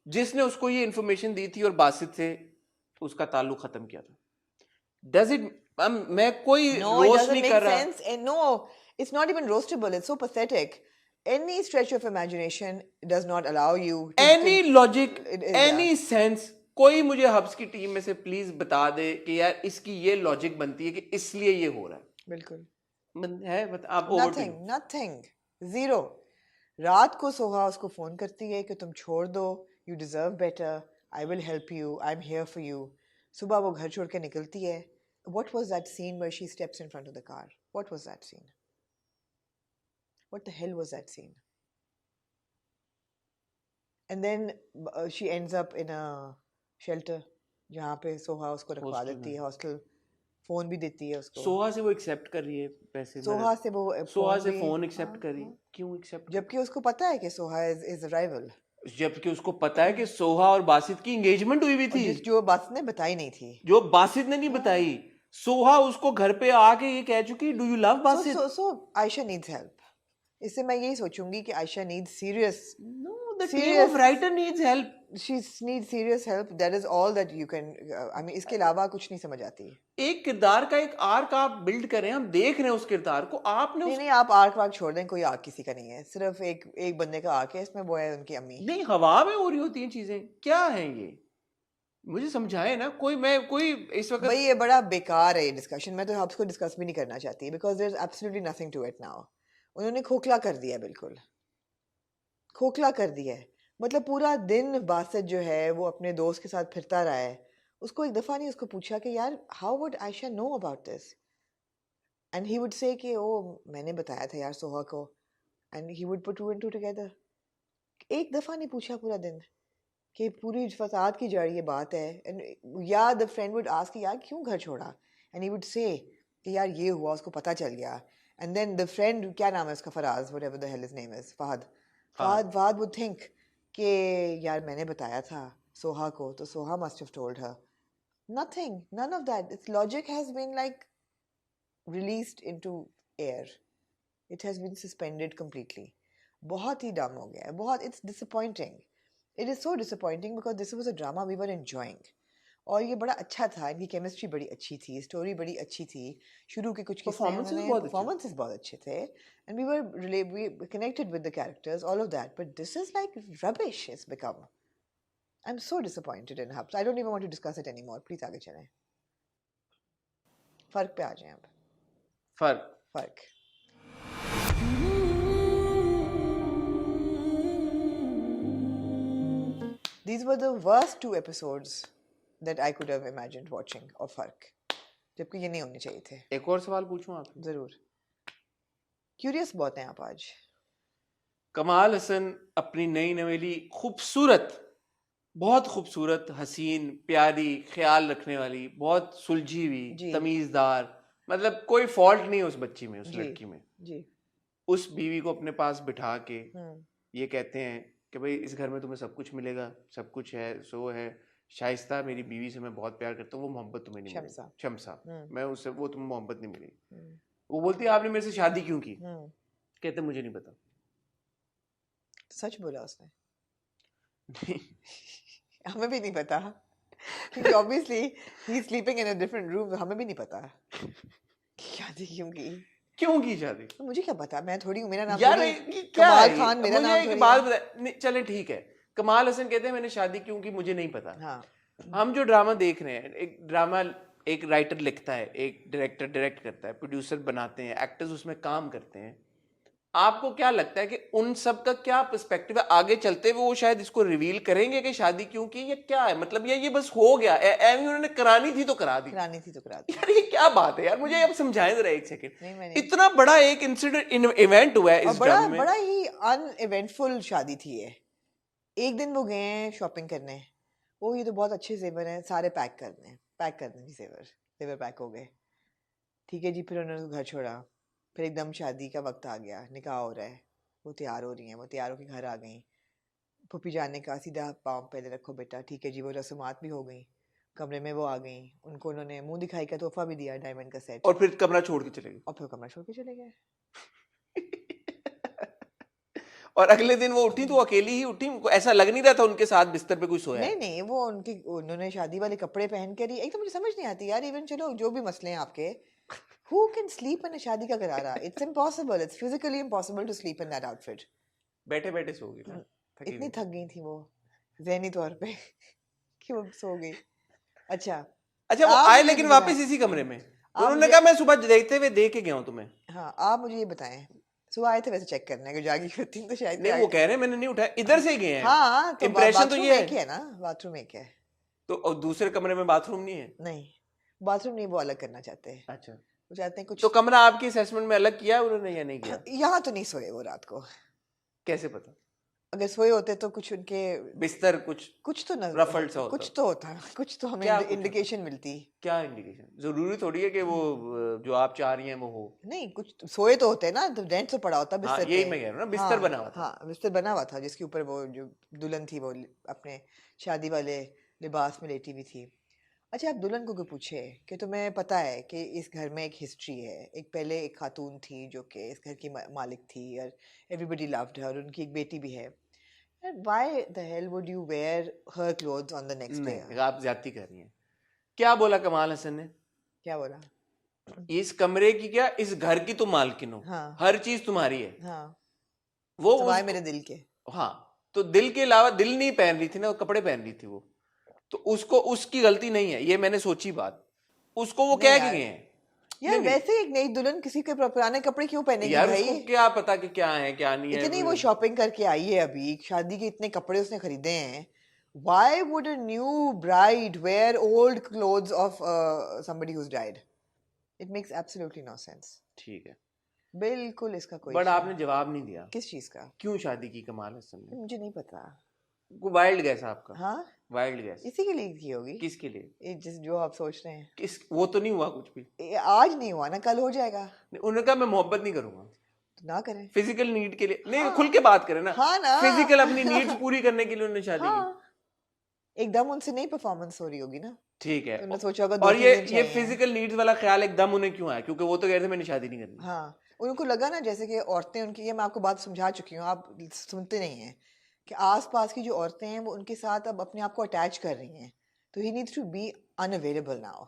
जिसने उसको ये इंफॉर्मेशन दी थी और बासित से उसका ताल्लुक खत्म किया था. डज इट, मैं कोई रोस्ट नहीं कर रहा.
No, it's not even roastable. It's so pathetic. Any stretch of imagination does not allow you to
any logic,
yeah.
Any sense, कोई मुझे हब्स की टीम में से प्लीज बता दे कि यार इसकी ये लॉजिक बनती है कि इसलिए ये हो रहा है.
बिल्कुल
है आप
nothing, zero. रात को सोहा उसको फोन करती है कि तुम छोड़ दो, you deserve better, I will help you, I'm here for you. सुबह वो घर छोड़ के निकलती है. What was that scene where she steps in front of the car? What was that scene? What the hell was that scene? And then she ends up in a shelter जहाँ पे सोहा उसको रखवा देती है, हॉस्टल. फोन भी देती है उसको.
सोहा से वो एक्सेप्ट कर रही है पैसे.
सोहा से
फोन एक्सेप्ट करी. क्यों एक्सेप्ट?
जबकि उसको पता है कि सोहा इज अ राइवल.
जबकि उसको पता है कि सोहा और बासित की एंगेजमेंट हुई हुई थी
जो बासित ने बताई नहीं थी.
जो बासित ने नहीं बताई. सोहा उसको घर पे आके ये कह चुकी, do you love Basit?
So Ayesha needs help. इससे मैं यही सोचूंगी कि Ayesha needs serious.
No, the team of writer needs help.
She needs serious help. That is all that you can. I mean, इसके अलावा कुछ नहीं समझ आती.
एक किरदार का एक आर्क आप बिल्ड करें, हम देख रहे हैं उस किरदार को. आपने
नहीं, आप आर्क वार्क छोड़ दें. कोई आर्क किसी का नहीं है. सिर्फ एक बंदे का आर्क है. इसमें वो है उनकी अम्मी.
नहीं, हवा में हो रही होती हैं चीजें. क्या है ये? मुझे समझाए ना कोई इस वक्त.
भाई ये बड़ा बेकार है ये डिस्कशन. मैं तो आपको डिस्कस भी नहीं करना चाहती because there is absolutely nothing to it now. उन्होंने खोखला कर दिया, बिल्कुल खोखला कर दिया है. मतलब पूरा दिन बासित जो है वो अपने दोस्त के साथ फिरता रहा है. उसको एक दफ़ा नहीं उसको पूछा कि यार how would Ayesha know about this, and he would say कि ओ मैंने बताया था यार सोहा को, and he would put 2 and 2 together. एक दफ़ा नहीं पूछा पूरा दिन कि पूरी फसाद की जा रही है बात है. एंड या द फ्रेंड वुड आस्क यार क्यों घर छोड़ा, एंड ही वुड से कि यार ये हुआ, उसको पता चल गया. And then the friend, क्या नाम है उसका, Faraz, whatever the hell his name is,
Fahad.
Fahad would think कि यार मैंने बताया था सोहा को, तो Soha must have told her. Nothing, none of that. Its logic has been like released into air. It has been suspended completely. बहुत ही dumb हो गया है, बहुत, it's disappointing. It is so disappointing because this was a drama we were enjoying. और ये बड़ा अच्छा था, इनकी केमिस्ट्री बड़ी अच्छी थी, स्टोरी बड़ी अच्छी थी, शुरू के कुछ परफॉर्मेंसेस बहुत अच्छे थे, and we connected with the characters, all of that, but this is like rubbish it's become. I'm so disappointed in Hubs. I don't even want to discuss it anymore. Please आगे चलें, फर्क पे आ जाएं अब। फर्क These were the worst 2 episodes that I could have imagined watching of फर्क, जबकि ये नहीं होने चाहिए थे।
एक और सवाल पूछूं आपसे?
जरूर, क्यूरियस बहुत हैं आप आज।
कमाल हसन अपनी नई नवेली खूबसूरत, बहुत खूबसूरत, हसीन, प्यारी, ख्याल रखने वाली, बहुत सुलझी हुई, तमीज़दार, मतलब कोई फॉल्ट नहीं है उस बच्ची में, उस लड़की में
जी।
उस बीवी को अपने पास बिठा के ये कहते हैं कि भाई इस घर में तुम्हें सब कुछ मिलेगा, सब कुछ है, सो है, शाइस्ता मेरी बीवी से मैं बहुत प्यार करता हूँ, वो मोहब्बत तुम्हें नहीं मिली, शम्सा, मैं उससे, वो तुम्हें मोहब्बत नहीं मिली। वो बोलती है आपने मेरे से शादी क्यों की? कहते मुझे नहीं पता।
सच बोला उसने? हमें भी नहीं पता, क्योंकि obviously he is sleeping in a different room, हमें भी नहीं पता शादी क्यों की शादी। तो मुझे क्या पता, मैं थोड़ी हूँ, मेरा नाम
यार क्या
कमाल खान मेरा नाम
मुझे एक बात बता, चले ठीक है, कमाल हसन कहते हैं मैंने शादी क्यों की मुझे नहीं पता।
हाँ।
हम जो ड्रामा देख रहे हैं, एक ड्रामा एक राइटर लिखता है, एक डायरेक्टर डायरेक्ट करता है, प्रोड्यूसर बनाते हैं, एक्टर्स उसमें काम करते हैं, आपको क्या लगता है कि उन सब का क्या पर्सपेक्टिव है? आगे चलते हुए वो शायद इसको रिवील करेंगे कि शादी क्यों की, या क्या है मतलब, ये बस हो गया, उन्होंने करानी थी तो करा दी, यार ये क्या बात है यार, मुझे अब समझाएं जरा एक सेकंड। इतना बड़ा एक इंसिडेंट इवेंट हुआ है इस ड्रामे में,
बड़ा ही अनइवेंटफुल शादी थी ये। एक दिन वो गए हैं शॉपिंग करने, वो ये तो बहुत अच्छे जेवर हैं, सारे पैक करने जी, जेवर पैक हो गए, ठीक है जी। फिर उन्होंने घर छोड़ा, फिर एकदम शादी का वक्त आ गया, निकाह हो रहा है, वो तैयार हो रही हैं, वो तैयार होकर घर आ गई, पुप्पी जाने का सीधा पाँव पहले रखो बेटा, ठीक है जी। वो रस्मात भी हो गई, कमरे में वो आ गई, उनको उन्होंने मुंह दिखाई का तोहफा भी दिया, डायमंड का सेट,
और फिर कमरा छोड़ के चले गए। और अगले दिन वो उठी तो अकेली ही उठी, ऐसा लग नहीं रहा था उनके साथ बिस्तर पे कोई सोया।
नहीं, वो उन्होंने शादी वाले कपड़े पहन कर ही, एक तो मुझे समझ नहीं आती यार, इवन चलो जो भी मसले हैं आपके, who can sleep in a शादी का करारा? It's impossible, it's physically impossible to sleep in that outfit.
बैठे बैठे सो गई ना,
इतनी थक गई थी वो ज़हनी तौर पे कि वो सो गई। अच्छा
वो आए लेकिन वापस इसी कमरे में, उन्होंने कहा मैं सुबह देखते हुए देख के गया हूँ तुम्हें। हाँ,
आप मुझे ये बताएं, सुबह आए थे वैसे चेक करने, अगर जागी होती तो शायद
नहीं, वो कह रहे हैं मैंने नहीं उठाया, इधर से गए हैं।
हाँ, तो
इंप्रेशन तो ये
है ना, बाथरूम एक है,
तो और दूसरे कमरे में बाथरूम नहीं है?
नहीं, बाथरूम नहीं, वो अलग करना चाहते हैं।
अच्छा,
वो चाहते हैं कुछ।
तो कमरा आपकी असेसमेंट में अलग किया उन्होंने या नहीं किया?
यहाँ तो नहीं सोए वो रात को।
कैसे पता?
अगर सोए होते तो कुछ उनके
बिस्तर कुछ
तो
रफल्ड सा होता,
कुछ तो हमें इंडिकेशन मिलती। क्या इंडिकेशन?
जरूरी थोड़ी है कि वो जो आप चाह रही हैं वो हो।
नहीं, कुछ सोए तो होते ना, तो डेंट तो पड़ा होता बिस्तर पे।
यही मैं कह रहा हूँ ना, बिस्तर बना हुआ था।
हाँ, बिस्तर बना हुआ था जिसके ऊपर वो जो दुल्हन थी वो अपने शादी वाले लिबास में लेटी हुई थी। अच्छा, आप दुल्हन को क्यों पूछे कि तुम्हें पता है कि इस घर में एक हिस्ट्री है, पहले एक खातून थी जो कि इस घर की मालिक थी और एवरीबडी लव्ड हर, उनकी एक बेटी भी है। Why the hell would you wear her clothes on the next day?
आप ज्यादती कर रही हैं। क्या बोला कमाल हसन ने?
क्या बोला?
इस कमरे की क्या, इस घर की तुम मालकिन हो। हाँ। हर चीज तुम्हारी है।
हाँ।
वो
मेरे दिल के।
हाँ, तो दिल के अलावा दिल नहीं पहन रही थी ना, वो कपड़े पहन रही थी वो, तो उसको उसकी गलती नहीं है, ये मैंने सोची बात। उसको वो कह के गए हैं
यार, वैसे एक नई दुल्हन किसी के पुराने कपड़े क्यों पहनेगी
यार?
भाई,
उसको क्या पता कि क्या है क्या नहीं है।
इतनी वो शॉपिंग करके आई है, अभी शादी के इतने कपड़े उसने खरीदे हैं। Why would a new bride wear old clothes of somebody who's died? It makes absolutely no sense.
ठीक है,
बिल्कुल इसका कोई।
बट आपने जवाब नहीं दिया।
किस चीज का?
क्यों शादी की कमाल हसन ने?
मुझे नहीं पता।
वाइल्ड गैस आपका।
हाँ,
वाइल्ड गैस
इसी के लिए की होगी,
किसके लिए?
ये जिस जो आप सोच रहे हैं।
किस वो तो नहीं हुआ कुछ भी।
ये आज नहीं हुआ ना, कल हो जाएगा,
उन्होंने कहा मैं मोहब्बत नहीं करूंगा,
तो ना करें।
फिजिकल नीड के लिए नहीं,
हाँ।
खुल के बात करें ना।
हाँ ना।
फिजिकल अपनी नीड्स पूरी करने के लिए उन्होंने शादी की।
हाँ, एकदम उनसे नहीं परफॉर्मेंस हो रही होगी ना,
ठीक है।
तो उन्होंने सोचा होगा
और
2-3
ये
दिन
ये
चाहिए।
फिजिकल नीड्स वाला ख्याल एकदम उन्हें क्यों आया? क्योंकि वो तो कह रहे थे मैंने शादी नहीं करनी।
हाँ, उनको लगा ना जैसे कि औरतें उनकी, ये मैं आपको बात समझा चुकी हूँ, आप सुनते नहीं हैं, कि आसपास की जो औरतें हैं वो उनके साथ अब अपने आप को अटैच कर रही हैं, तो he needs to be unavailable now,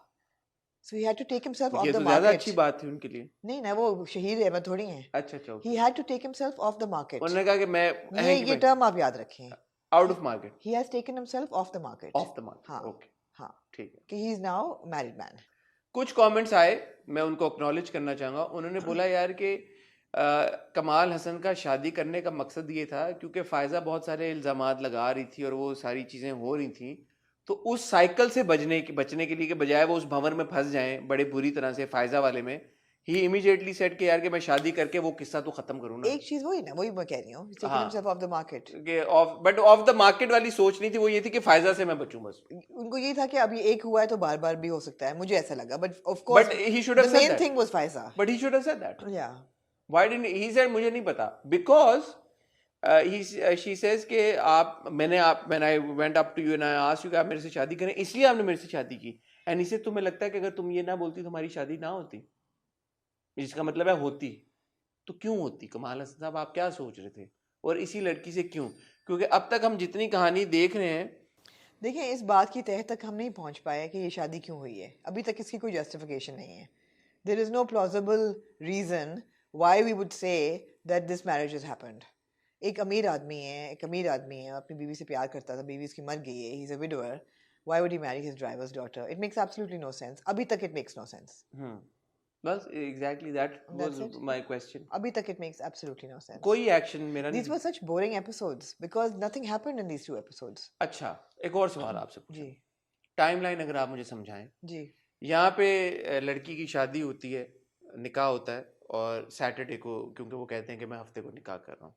so he had to take himself off
ये
द
तो ज्यादा अच्छी
मार्केट।
बात थी उनके लिए।
नहीं ना, वो शहीद है, मैं थोड़ी है।
अच्छा अच्छा,
he had to take himself off the market.
उन्होंने कहा कि मैं
ये टर्म आप याद रखें,
out of market,
he has taken himself off the market.
Off the market.
हाँ
ओके,
हाँ,
ठीक है।
कि he is now married man.
कुछ कमेंट्स आए, मैं उनको एक्नॉलेज करना चाहूँगा। उन्होंने बोला यार कि कमाल हसन का शादी करने का मकसद ये था क्योंकि फ़ायज़ा बहुत सारे इल्ज़ामात लगा रही थी और वो सारी चीज़ें हो रही थी, तो उस साइकिल से बचने के लिए कि बजाय वो उस भंवर में फंस जाएं बड़े बुरी तरह से फ़ायज़ा वाले में, ही इमीडिएटली सेड कि यार कि मैं शादी करके वो किस्सा तो ख़त्म करूँ ना।
एक चीज वही ना, वही मैं कह रही हूँ, टेकिंग
हाँ।
Himself off the market.
कि बट ऑफ द मार्केट वाली सोच नहीं थी, वो ये थी कि फ़ायज़ा से मैं बचूँ बस।
उनको ये था कि अभी एक हुआ है तो बार बार भी हो सकता है, मुझे ऐसा लगा, but of course
but he should have
the
said
main
that,
thing was Faiza.
But he should have said that.
या
Why didn't he said मुझे नहीं पता because she says कि when I went up to you and I asked you कि आप मेरे से शादी करें, इसलिए आपने मेरे से शादी की, and इसे तुम्हें लगता है कि अगर तुम ये ना बोलती तो हमारी शादी ना होती, इसका मतलब है होती, तो क्यों होती? कमाल हसन साहब आप क्या सोच रहे थे, और इसी लड़की से क्यों? क्योंकि अब तक हम जितनी कहानी देख रहे हैं,
देखिए, इस बात की तह तक हम नहीं पहुंच पाए कि ये शादी क्यों हुई है, अभी तक इसकी कोई जस्टिफिकेशन नहीं है। There is no plausible reason why we would say that this marriage has happened. एक अमीर आदमी है, अपनी बीवी से प्यार करता था, बीवी उसकी मर गई है, he is a widower, why would he marry his driver's daughter? It makes absolutely no sense, अभी तक इट मेक्स नो सेंस।
बस exactly that
That's
was
it.
My question.
अभी तक it makes absolutely no sense.
कोई action मेरा
These
नहीं।
were such boring episodes because nothing happened in these 2 episodes.
अच्छा, एक और सवाल आपसे पूछूं,
जी
टाइमलाइन अगर आप मुझे समझाएं।
जी
यहाँ पे लड़की की शादी होती है, निकाह होता है, और सैटरडे को, क्योंकि वो कहते हैं कि मैं हफ्ते को निकाह कर रहा हूँ,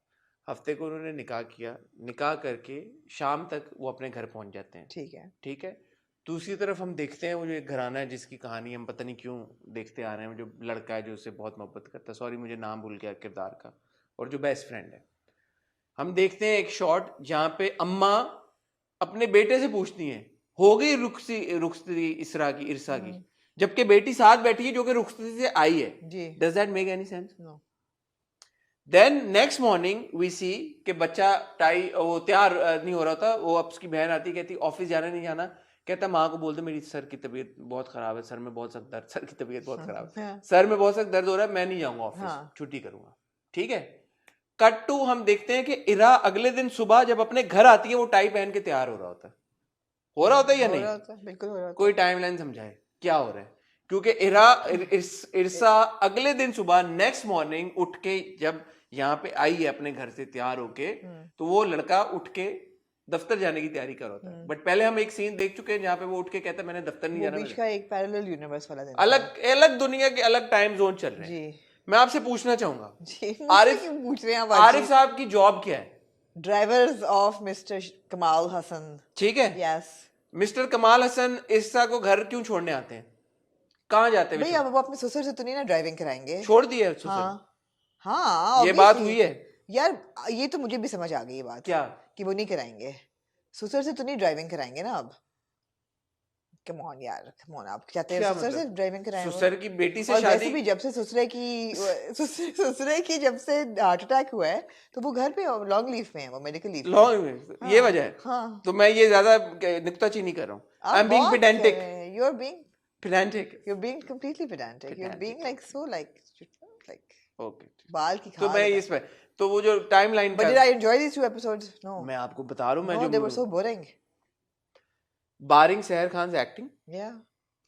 हफ्ते को उन्होंने निकाह किया, निकाह करके शाम तक वो अपने घर पहुंच जाते हैं।
ठीक है।
ठीक है। दूसरी तरफ हम देखते हैं वो जो एक घराना है जिसकी कहानी हम पता नहीं क्यों देखते आ रहे हैं, जो लड़का है जो उससे बहुत मोहब्बत करता है, सॉरी मुझे नाम भूल गया किरदार का, और जो बेस्ट फ्रेंड है, हम देखते हैं एक शॉट जहाँ पे अम्मा अपने बेटे से पूछती हैं हो गई रुखसती इरसा की, जबकि बेटी साथ बैठी है जो कि रुखसती से आई है।
जी
does that make any sense?
No.
Then next morning we see कि बच्चा वो तैयार नहीं हो रहा था, वो अब उसकी बहन आती कहती ऑफिस जाना नहीं जाना, कहता माँ को बोलते मेरी सर की तबीयत बहुत खराब है, सर में बहुत सख्त दर्द, सर की तबीयत बहुत खराब है,
हाँ।
सर में बहुत सख्त दर्द हो रहा है, मैं नहीं जाऊंगा ऑफिस,
हाँ।
छुट्टी करूंगा। ठीक है। कट टू हम देखते हैं कि इरा अगले दिन सुबह जब अपने घर आती है वो टाई पहन के तैयार हो रहा होता है, हो रहा होता है या नहीं?
बिल्कुल हो रहा होता
कोई टाइमलाइन समझाए क्या हो रहा है? क्योंकि इरसा अगले दिन सुबह नेक्स्ट मॉर्निंग उठ के जब यहाँ पे आई है अपने घर से तैयार होके, तो वो लड़का उठ के दफ्तर जाने की तैयारी कर रहा था। बट पहले हम एक सीन देख चुके हैं जहाँ पे वो उठ के कहता है मैंने दफ्तर नहीं
वो
जाना,
बीच का एक पैरेलल यूनिवर्स वाला दिन
अलग अलग दुनिया के अलग टाइम जोन चल रहे हैं।
जी
मैं आपसे पूछना चाहूंगा,
जी
आरिफ
क्यों पूछ रहे हैं आप?
आरिफ साहब की जॉब क्या है?
ड्राइवर्स ऑफ मिस्टर कमाल हसन।
ठीक है।
यस।
मिस्टर कमाल हसन इरसा को घर क्यों छोड़ने आते हैं? कहाँ जाते हैं
भाई अब वो अपने ससुर से तो नहीं ना ड्राइविंग कराएंगे?
छोड़ दिए ससुर?
हाँ हाँ
ये बात
obviously।
हुई है
यार ये तो मुझे भी समझ आ गई ये बात,
क्या?
कि वो नहीं कराएंगे, ससुर से तो नहीं ड्राइविंग कराएंगे ना अब। कम ऑन यार, कम ऑन, आप चाहते हैं
क्या
ससुर से
मतलब?
ड्राइविंग कराएं वो?
ससुर की बेटी से
और वैसे
शादी?
भी जब से ससुरे की जब से हार्ट अटैक हुआ है तो वो घर पे लॉन्ग लीव पे है, वो मेडिकल लीव
लॉन्ग में ये वजह है?
हाँ।
तो मैं ये ज्यादा नुक्ताचीनी कर रहा हूँ। I am being pedantic.
You are being
pedantic.
you're being completely pedantic. You're being like so like
okay.
बाल की
तो
खाल
मैं
है।
इस पे तो वो जो timeline
But did I enjoy these 2 episodes? No.
मैं आपको बता रहा हूँ, मैं
No, they were
जो
so boring.
Boring Sehar Khan acting,
Yeah.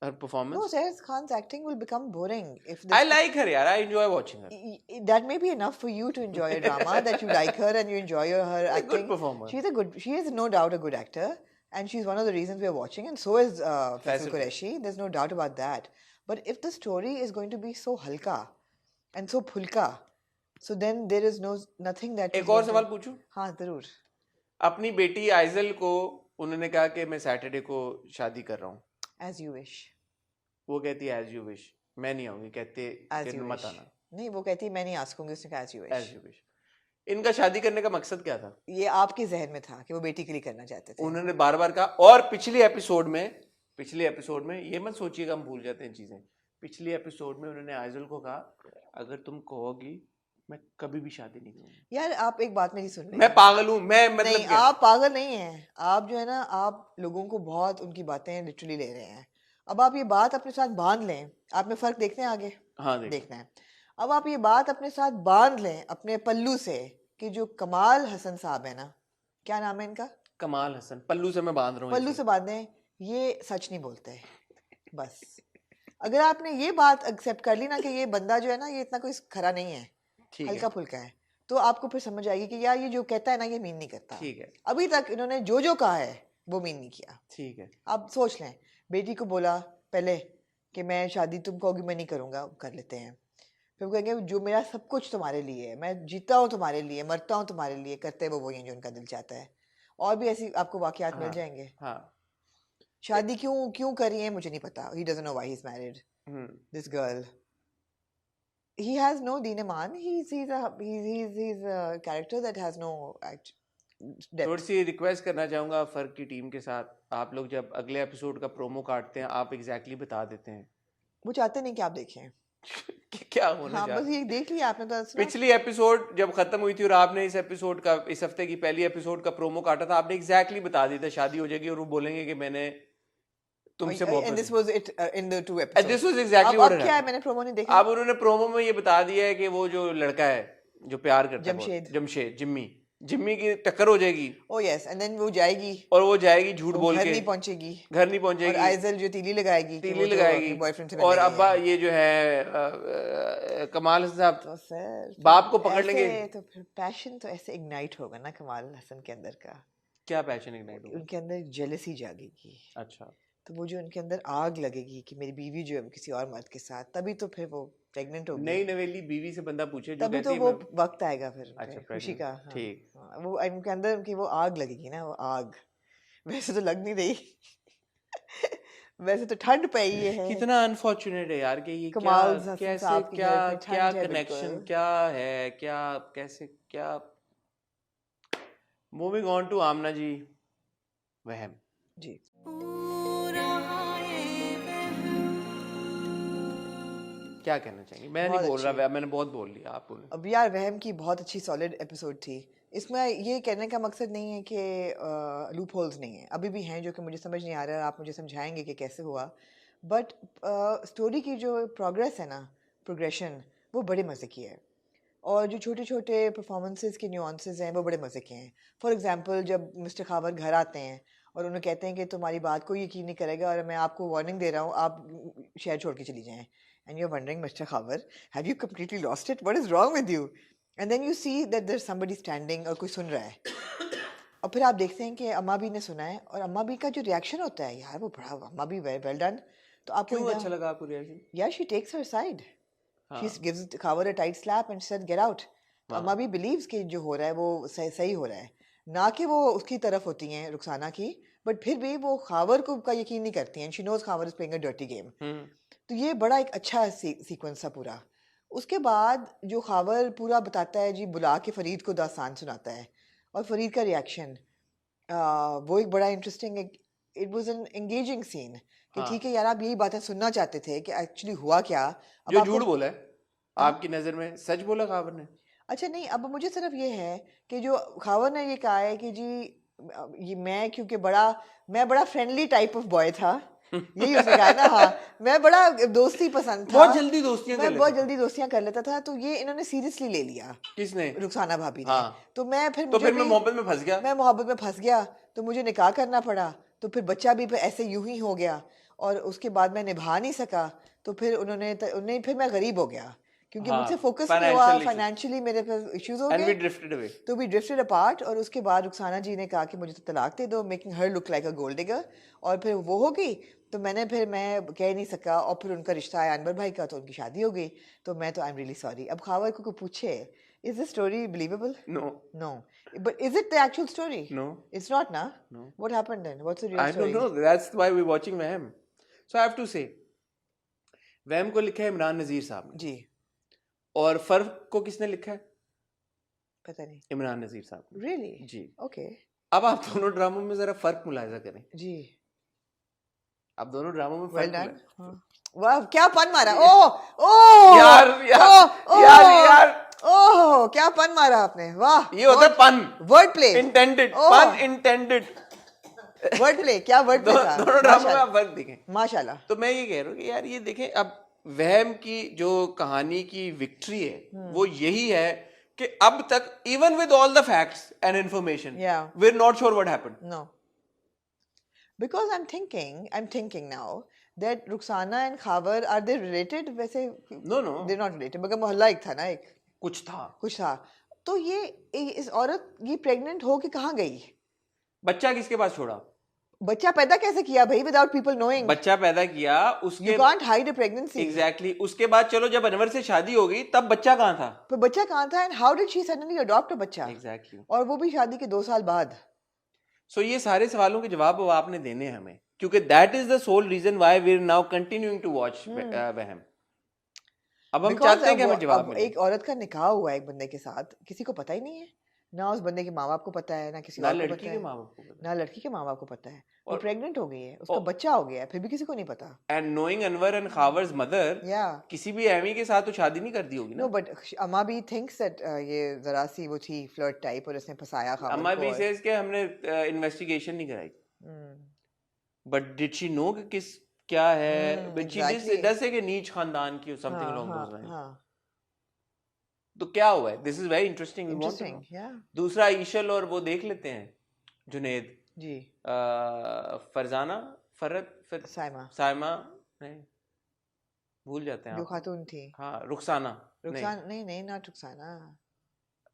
Her
No,
performance,
Sarah Khan's acting will become boring if
I
this.
Like her यार, I enjoy watching her.
That may be enough for you to enjoy a drama that you like her and you enjoy her
a
acting.
good performer.
She is no doubt a good actor, and she's one of the reasons we're watching, and so is Faisal
Faisal.
Qureshi. There's no doubt about that. But if the story is going to be so halka and so phulka, so then there is nothing that.
एक और सवाल पूछूं?
हाँ जरूर।
अपनी बेटी आइजल को उन्होंने कहा कि मैं सैटरडे को शादी कर रहा हूँ,
एज यू विश,
वो कहती है एज यू विश, मैं नहीं आऊंगी, कहते
एज
कि
यू
मत
विश।
आना,
नहीं, वो कहती है मैं नहीं आस्कूंगी, उसने कहा as you
wish
you.
Wish विश। इनका शादी करने का मकसद क्या था?
ये आपके जहन में था कि वो बेटी के लिए करना चाहते थे।
उन्होंने बार बार कहा, और पिछले एपिसोड में ये मत सोचिएगा हम भूल जाते हैं चीजें, पिछले एपिसोड में उन्होंने आइजल को कहा अगर तुम कहोगी मैं कभी भी शादी नहीं करूंगी।
यार आप एक बात मेरी सुन रहे
मैं
हैं?
पागल हूँ, मैं मतलब
नहीं,
क्या?
आप पागल नहीं हैं। आप जो है ना, आप लोगों को बहुत उनकी बातें लिटरली ले रहे हैं। अब आप ये बात अपने साथ बांध लें। आप में फ़र्क देखते हैं आगे?
हाँ देख,
देखना है। अब आप ये बात अपने साथ बांध लें अपने पल्लू से कि जो कमाल हसन साहब है ना, क्या नाम है इनका?
कमाल हसन, पल्लू से मैं बांध रहा हूँ
पल्लू
इसे।
से बांधें, ये सच नहीं बोलते। बस अगर आपने ये बात एक्सेप्ट कर ली ना कि ये बंदा जो है ना ये इतना कोई खरा नहीं है,
ठीक है,
हल्का फुल्का है, तो आपको फिर समझ आएगी कि यार ये जो कहता है ना ये मीन नहीं करता।
ठीक है,
अभी तक इन्होंने जो जो कहा है वो मीन नहीं किया।
ठीक है,
आप सोच लें, बेटी को बोला पहले कि मैं शादी तुम कहोगी मैं नहीं करूँगा, कर लेते हैं। फिर वो कहेंगे जो मेरा सब कुछ तुम्हारे लिए है, मैं जीता हूँ तुम्हारे लिए, मरता हूँ तुम्हारे लिए, करते वो वही है जो उनका दिल चाहता है। और भी ऐसी आपको वाकयात मिल
हाँ
जाएंगे।
हाँ,
शादी क्यों क्यों करी है मुझे नहीं पता। He doesn't know why he is married
hmm,
this girl. He has no deen iman. He's a character that has no
थोड़ी
depth.
सी रिक्वेस्ट करना चाहूंगा फर्क की टीम के साथ, आप लोग जब अगले एपिसोड का प्रोमो काटते हैं आप एग्जैक्टली बता देते हैं
वो चाहते नहीं कि आप देखें।
कि क्या होना
हाँ,
चाह
बस ये देख लिया आपने तो सुना।
पिछली एपिसोड जब खत्म हुई थी और आपने इस हफ्ते की पहली एपिसोड का प्रोमो काटा था, आपने एग्जैक्टली बता दिया था शादी हो जाएगी और वो बोलेंगे कि मैंने तुमसे
And
मोहब्बत
this was it in the 2
And
episodes.
this was exactly
अब
what
क्या है,
happened.
मैंने प्रोमो नहीं देखा।
अब उन्होंने प्रोमो में ये बता दिया है कि वो जो लड़का है जो प्यार करता है
जमशेद।
जमशेद जिम्मी की टक्कर हो जाएगी
Oh yes, and then वो जाएगी,
और वो जाएगी झूठ
वो
बोल
घर
के,
नहीं पहुंचेगी,
घर नहीं
और
पहुंचेगी,
आइजल जो तीली लगाएगी कि
तीली
वो जो
लगाएगी,
अपने बॉयफ्रेंड से
और
मिलने गई
अब्बा
है।
ये जो है कमाल हसन साहब
तो सर
बाप को पकड़ लेंगे।
तो फिर पैशन तो ऐसे इग्नाइट होगा ना कमाल हसन के अंदर का।
क्या पैशन इग्नाइट होगा?
उनके अंदर जेलसी जागेगी।
अच्छा,
तो वो जो उनके अंदर आग लगेगी कि मेरी बीवी जो है किसी और मर्द के साथ, तभी तो फिर वो प्रेग्नेंट होगी।
नई नवेली बीवी से बंदा पूछे जो
तभी
कहती
तो
है
वो
मैं-
वक्त आएगा फिर उनके
अच्छा,
खुशी
pregnant,
का। हाँ,
ठीक।
हाँ, वो उनके अंदर उनकी वो आग लगेगी ना, वो आग। वैसे तो लग नहीं रही वैसे तो ठंड पे ही है।
कितना अनफॉर्चुनेट है यार कि ये क्या
कमाल हसन
कैसे
साहब के
क्या
घर में
क्या
ठंड है
कनेक्शन
बिल्कुल।
क्या है क्या कैसे क्या। मूविंग ऑन टू आमना जी, वहम।
जी,
क्या कहना चाहेंगे? मैं
बहुत
नहीं बोल
अच्छी।
रहा, मैंने बहुत बोल लिया, आप बोले।
अब यार वहम की बहुत अच्छी सॉलिड एपिसोड थी। इसमें ये कहने का मकसद नहीं है कि लूप होल्स नहीं है, अभी भी हैं जो कि मुझे समझ नहीं आ रहा है, आप मुझे समझाएंगे कि कैसे हुआ। बट स्टोरी की जो प्रोग्रेस है ना, प्रोग्रेशन, वो बड़े मज़े की है। और जो छोटे छोटे परफॉर्मेंसेस के न्यूआंसेस हैं वो बड़े मज़े के हैं। फॉर एग्जांपल जब मिस्टर खावर घर आते हैं और उन्हें कहते हैं कि तुम्हारी बात कोई यकीन नहीं करेगा और मैं आपको वार्निंग दे रहा हूँ, आप शहर छोड़ के चली जाएं। And you are wondering mister Khawar, have you completely lost it, what is wrong with you? And then you see that there somebody standing और कोई सुन रहा है। और फिर आप देखते हैं कि अम्मा भी ने सुना है और अम्मा भी का जो रिएक्शन होता है यार वो बड़ा, अम्मा भी वेल डन। तो आपको
क्यों अच्छा लगा आपको रिएक्शन?
या शी टेक्स हर साइड,
हाँ।
she gives Khavar a tight slap and said get out. तो अम्मा भी believes कि जो हो रहा है वो सही हो रहा है, ना कि वो उसकी तरफ होती हैं रुखसाना की, बट फिर भी वो खावर को का यकीन नहीं करती हैं। She knows Khawar is playing a dirty game. तो ये बड़ा एक अच्छा सीक्वेंस था पूरा। उसके बाद जो खावर पूरा बताता है जी, बुला के फरीद को दास्तान सुनाता है और फरीद का रिएक्शन, वो एक बड़ा interesting, it was an engaging scene कि
हाँ।
ठीक है यार आप यही बातें सुनना चाहते थे कि एक्चुअली हुआ क्या। अब
जो
आपको-
झूठ बोला है आपकी नजर में, सच बोला खावर ने?
अच्छा नहीं, अब मुझे सिर्फ ये है कि जो खावर ने ये कहा है कि जी ये मैं क्योंकि मैं बड़ा फ्रेंडली टाइप ऑफ बॉय था, यही उसने कहा ना। हाँ, मैं बड़ा दोस्ती पसंद था,
बहुत जल्दी दोस्तियां कर
मैं
लेता
बहुत
था।
जल्दी दोस्तियां कर लेता था। तो ये इन्होंने सीरियसली ले लिया,
किसने?
रुखसाना भाभी ने।
हाँ।
तो मैं फिर
तो
मुझे
फिर मैं
भी-
मोहब्बत में फंस गया।
मैं मोहब्बत में फंस गया तो मुझे निकाह करना पड़ा। तो फिर बच्चा भी फिर ऐसे यूं ही हो गया और उसके बाद मैं निभा नहीं सका। तो फिर उन्हें फिर मैं गरीब हो गया क्योंकि
हाँ,
मुझसे फोकस नहीं हुआ,
financial issues.
फाइनेंशियली मेरे पास इश्यूज हो
एंड वी
गए।
Drifted away.
तो वी ड्रिफ्टेड अपार्ट। और उसके बाद रुखसाना जी ने कहा कि मुझे तो तलाक दे दो, making her look like a gold digger. और फिर वो हो गई तो मैं कह नहीं सका और फिर उनका रिश्ता आया अनवर भाई का, तो उनकी शादी हो गई। तो मैं तो आई एम रियली सॉरी। अब खावर को पूछे Is this story believable?
No.
No. But is it the actual story?
No.
It's not, na?
No.
What happened then? What's the real
I
story?
don't know. That's why we're watching Wham. So I have to say, Wham को लिखा है इमरान नज़ीर साहब ने,
जी,
और फर्क को किसने लिखा है?
पता नहीं.
इमरान नज़ीर साहब ने.
Really?
जी.
Okay.
अब आप दोनों ड्रामों में जरा फर्क मुलाहिजा करें.
जी.
आप दोनों ड्रामों में
Well
फर्क
done.
मुलाहिजा-
हाँ. वाह, क्या पन मारा. ओह
यार
ओह, क्या पन मारा आपने. वाह.
ये होता है पन.
Word play.
इंटेंडेड.
Oh.
पन इंटेंडेड.
Word play. क्या वर्ड प्ले था.
दोनों ड्रामों में आप फर्क देखें.
माशाल्लाह.
तो मैं ये कह रहा हूँ कि यार ये देखें, अब वहम की जो कहानी की विक्ट्री है वो यही है कि अब तक even with all the facts and information
Yeah.
We are not sure what happened.
No. Because I'm thinking now that Ruxana and Khabar, are they related? वैसे
no no
they're not related, मगर मोहल्ला एक था ना, एक
कुछ था.
कुछ था. तो ये इस औरत ये प्रेग्नेंट हो के कहाँ गई?
बच्चा किसके पास छोड़ा?
बच्चा पैदा कैसे किया भाई, without people knowing?
बच्चा पैदा किया उसके
You can't hide a pregnancy.
Exactly उसके बाद चलो जब अनवर से शादी हो गई तब बच्चा कहाँ था?
पर बच्चा कहाँ था, and how did she suddenly adopt a बच्चा?
एग्जैक्टली.
और वो भी शादी के 2 साल बाद.
सो ये सारे सवालों के जवाब अब आपने देने हैं हमें, क्योंकि that is the sole reason why we are now continuing to watch them. अब हम
Because
चाहते हैं कि हमें
अब
जवाब मिले.
एक औरत का निकाह हुआ है एक बंदे के साथ, किसी को पता ही नहीं है, ना उस बंदे के माँ बाप को पता है, ना किसी
ना
और को
लड़की
पता
के
है,
माँ बाप को पता.
ना लड़की के माँ बाप को पता है. वो
और-
प्रेग्नेंट हो गई है, उसका
और-
बच्चा हो गया है, फिर भी किसी को नहीं पता.
And knowing Anwar and Khawar's mother,
या
किसी भी एमी के साथ तो शादी नहीं कर दी होगी
नो,
ना.
बट अम्मा भी थिंक्स दैट ये जरा सी वो थी फ्लर्ट टाइप, और इसने फंसाया खावर
अम्मा
को.
भी सेज के हमने इन्वेस्टिगेशन नहीं कराई. बट डिड शी नो कि किस क्या है? But she
exactly.
डज से कि नीच खानदान की समथिंग
हाँ,
अलोंग
हाँ,
दोस लाइंस.
हाँ.
तो क्या हुआ है? This is very interesting.
Interesting, yeah.
दूसरा ईशल और वो देख लेते हैं, जुनेद,
जी.
फरजाना, फरत, साइमा, नहीं भूल जाते हैं
जो
आप.
खातून थी.
हाँ, रुखसाना.
रुखसाना, नहीं ना रुखसाना,